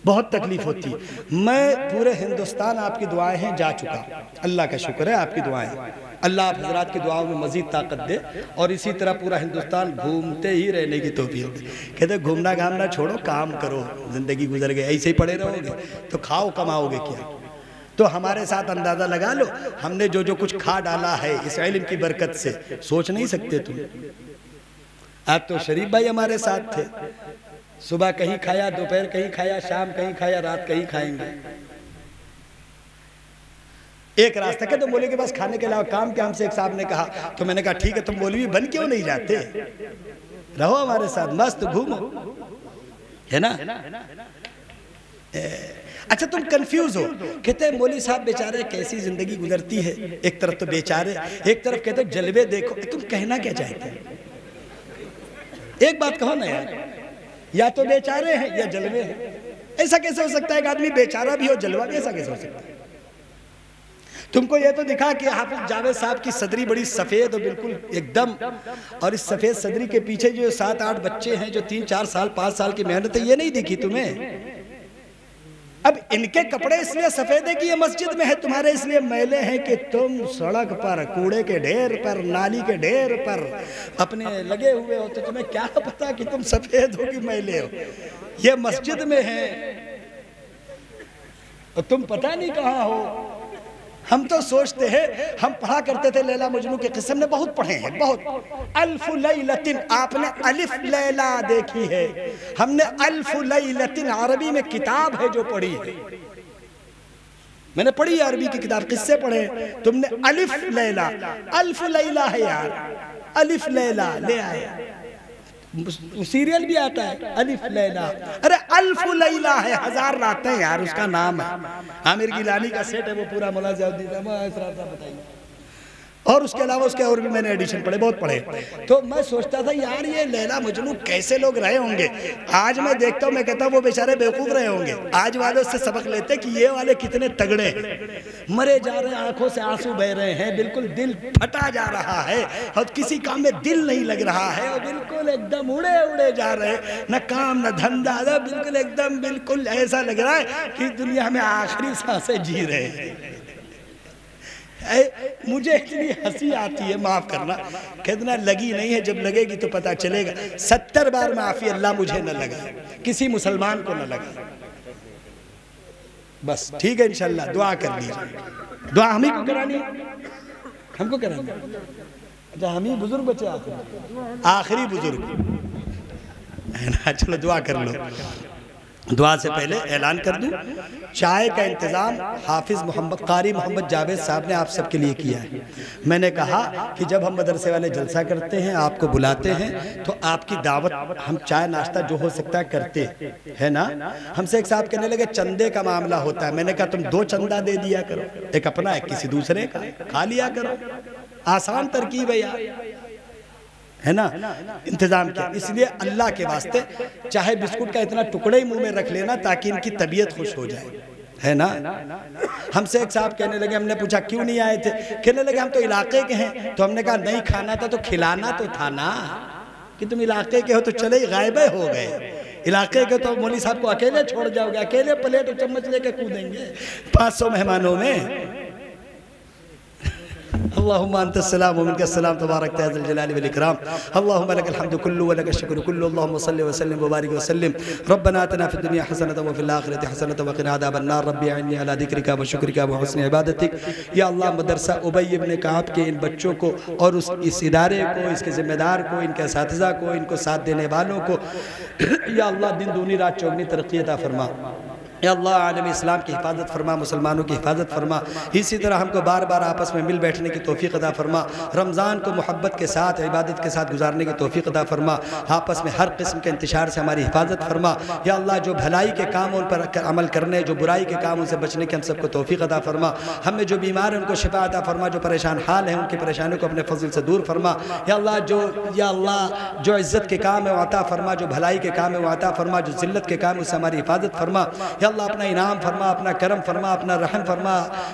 بہت تکلیف ہوتی ہے۔ میں پورے ہندوستان آپ کی دعائیں ہیں جا چکا، اللہ کا شکر ہے آپ کی دعائیں، اللہ آپ حضرات کی دعاؤں میں مزید طاقت دے، اور اسی طرح پورا ہندوستان گھومتے ہی رہنے کی توفیق دے۔ کہتے گھومنا گھامنا چھوڑو، کام کرو، زندگی گزر گئے ایسے ہی پڑے رہو گے تو کھاؤ کماؤ گے کیا؟ تو ہمارے ساتھ اندازہ لگا لو، ہم نے جو کچھ کھا ڈالا ہے اس علم کی برکت سے، سوچ نہیں سکتے تم، آج تو شریف بھائی ہمارے ساتھ تھے، صبح کہیں کھایا، دوپہر کہیں کھایا، شام کہیں کھایا، رات کہیں کھائیں گے۔ ایک راستہ کہ تو مولوی کے پاس کھانے کے علاوہ کام کیا؟ ہم سے ایک صاحب نے کہا، تو میں نے کہا ٹھیک ہے، تم مولوی بن کیوں نہیں جاتے؟ رہو ہمارے ساتھ، مست گھومو، ہے نا؟ اچھا تم کنفیوز ہو، کہتے ہیں مولوی صاحب بیچارے کیسی زندگی گزرتی ہے، ایک طرف تو بیچارے، ایک طرف کہتے ہیں جلوے دیکھو، تم کہنا کیا چاہتے ہیں؟ ایک بات کہو نا یار، یا تو بیچارے ہیں یا جلوے ہیں۔ ایسا کیسے ہو سکتا ہے کہ آدمی بیچارہ بھی ہو جلوہ بھی؟ ایسا کیسے ہو سکتا ہے؟ تم کو یہ تو دکھا کہ حافظ جاوید صاحب کی صدری بڑی سفید اور بالکل ایک دم، اور اس سفید صدری کے پیچھے جو 7-8 بچے ہیں جو 3-4 سال 5 سال کی محنت ہے، یہ نہیں دکھی تمہیں؟ اب ان کے کپڑے اس لیے سفید ہے کہ یہ مسجد میں ہے، تمہارے اس لیے میلے ہیں کہ تم سڑک پر، کوڑے کے ڈھیر پر، نالی کے ڈھیر پر اپنے لگے ہوئے ہو، تو تمہیں کیا پتا کہ تم سفید ہو کہ میلے ہو؟ یہ مسجد میں ہے اور تم پتہ نہیں کہاں ہو۔ ہم تو سوچتے ہیں، ہم پڑھا کرتے تھے لیلا مجنوں کے قصے، ہم نے بہت پڑھے ہیں، بہت۔ الف لیلتن، آپ نے الف لیلہ دیکھی ہے، ہم نے الف لیلتن عربی میں کتاب ہے جو پڑھی ہے، میں نے پڑھی عربی کی کتاب، قصے پڑھے، تم نے الف لیلہ، الف لیلہ ہے یار، الف لیلہ لے آئے، سیریل بھی آتا ہے الف لیلہ، ارے الف لیلہ ہے، 1000 راتیں یار، اس کا نام ہے۔ عامر گیلانی کا سیٹ ہے وہ پورا، مولا ضیاء الدین بتائیے، اور اس کے علاوہ اس کے اور بھی میں نے ایڈیشن پڑھے، بہت پڑھے۔ تو میں سوچتا تھا یار یہ لیلا مجنوں کیسے لوگ رہے ہوں گے؟ آج میں دیکھتا ہوں، میں کہتا ہوں وہ بیچارے بیوقوف رہے ہوں گے۔ آج والوں سے سبق لیتے کہ یہ والے کتنے تگڑے ہیں، مرے جا رہے ہیں، آنکھوں سے آنسو بہہ رہے ہیں، بالکل دل پھٹا جا رہا ہے، اور کسی کام میں دل نہیں لگ رہا ہے، اور بالکل ایک دم اڑے اڑے جا رہے ہیں، نہ کام نہ دھندہ، بالکل ایک دم بالکل ایسا لگ رہا ہے کہ دنیا میں آخری سانسیں جی رہے ہیں۔ مجھے اتنی ہنسی آتی ہے، معاف کرنا، کہنا لگی نہیں ہے، جب لگے گی تو پتہ چلے گا۔ 70 بار معافی اللہ مجھے نہ لگا، کسی مسلمان کو نہ لگا، بس ٹھیک ہے انشاءاللہ دعا کر لیجیے۔ دعا ہمیں کو کرانی ہے، ہم کو کرانی ہے، اچھا ہمیں بزرگ بچے آخری بزرگ ہے نا، چلو دعا کر لو۔ دعا سے پہلے اعلان کر دوں، چائے کا انتظام حافظ قاری محمد جاوید صاحب نے آپ سب کے لیے کیا ہے۔ میں نے کہا کہ جب ہم مدرسے والے جلسہ کرتے ہیں، آپ کو بلاتے ہیں، تو آپ کی دعوت ہم چائے ناشتہ جو ہو سکتا ہے کرتے ہے نا۔ ہم سے ایک صاحب کہنے لگے چندے کا معاملہ ہوتا ہے، میں نے کہا تم 2 چندہ دے دیا کرو، ایک اپنا ایک کسی دوسرے کا، کھا لیا کرو، آسان ترکیب ہے یار، ہے نا۔ انتظام کیا، اس لیے اللہ کے واسطے چاہے بسکٹ کا اتنا ٹکڑے ہی منہ میں رکھ لینا تاکہ ان کی طبیعت خوش ہو جائے، ہے نا۔ ہم سے ایک صاحب کہنے لگے، ہم نے پوچھا کیوں نہیں آئے تھے؟ کہنے لگے ہم تو علاقے کے ہیں، تو ہم نے کہا نہیں کھانا تھا تو کھلانا تو تھا نا، کہ تم علاقے کے ہو تو چلے غائبے ہو گئے، علاقے کے تو مولوی صاحب کو اکیلے چھوڑ جاؤ گے، اکیلے پلیٹ اور چمچ لے کے کودیں گے 500 مہمانوں میں۔ اللہم انت السلام ومنک السلام تبارک ذو الجلال والاکرام، اللہم لک الحمد کلو ولک الشکر کلو، اللہم صلی وسلم وبارک وسلم، ربنا آتنا فی الدنیا حسنۃ وفی الآخرۃ حسنۃ وقنا عذاب النار، رب اعنی علی ذکرک وشکرک وحسن عبادتک۔ یا اللہ مدرسہ ابی بن کعب کے ان بچوں کو اور اس ادارے کو، اس کے ذمہ دار کو، ان کے اساتذہ کو، ان کو ساتھ دینے والوں کو یا اللہ دن دونی رات چوگنی ترقی عطا فرما۔ یا اللہ عالم اسلام کی حفاظت فرما، مسلمانوں کی حفاظت فرما، اسی طرح ہم کو بار بار آپس میں مل بیٹھنے کی توفیق عطا فرما، رمضان کو محبت کے ساتھ عبادت کے ساتھ گزارنے کی توفیق عطا فرما، آپس میں ہر قسم کے انتشار سے ہماری حفاظت فرما۔ یا اللہ جو بھلائی کے کام ان پر عمل کرنے، جو برائی کے کام ان سے بچنے کے ہم سب کو توفیق عطا فرما، ہم میں جو بیمار ہیں ان کو شفا عطا فرما، جو پریشان حال ہیں ان کی پریشانیوں کو اپنے فضل سے دور فرما۔ یا اللہ جو عزت کے کام ہے وہ عطا فرما، جو بھلائی کے کام ہے وہ عطا فرما، جو ذلت کے کام ہے اس سے ہماری حفاظت فرما۔ یا اللہ اپنا انعام فرما، اپنا کرم فرما، اپنا رحم فرما۔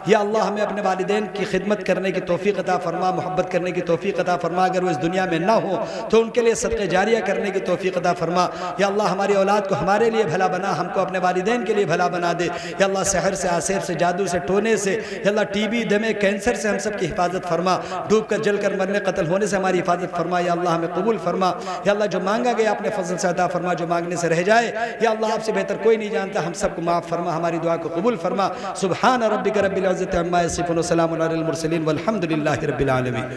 یا اللہ ہمیں اپنے والدین کی خدمت کرنے کی توفیق عطا فرما، محبت کرنے کی توفیق عطا فرما، اگر وہ اس دنیا میں نہ ہو تو ان کے لیے صدقہ جاریہ کرنے کی توفیق عطا فرما۔ یا اللہ ہماری اولاد کو ہمارے لیے بھلا بنا، ہم کو اپنے والدین کے لیے بھلا بنا دے۔ یا اللہ سحر سے، آسیب سے، جادو سے، ٹونے سے، یا اللہ ٹی بی، دمے، کینسر سے ہم سب کی حفاظت فرما، ڈوب کر جل کر مرنے قتل ہونے سے ہماری حفاظت فرما۔ یا اللہ ہمیں قبول فرما۔ یا اللہ جو مانگا گیا اپنے فضل سے عطا فرما، جو مانگنے سے رہ جائے یا اللہ آپ سے بہتر کوئی نہیں جانتا، ہم سب کو معاف فرما، ہماری دعا کو قبول فرما۔ سبحان ربک رب العزت عما یصفون وسلام علی المرسلین والحمد للہ رب العالمین۔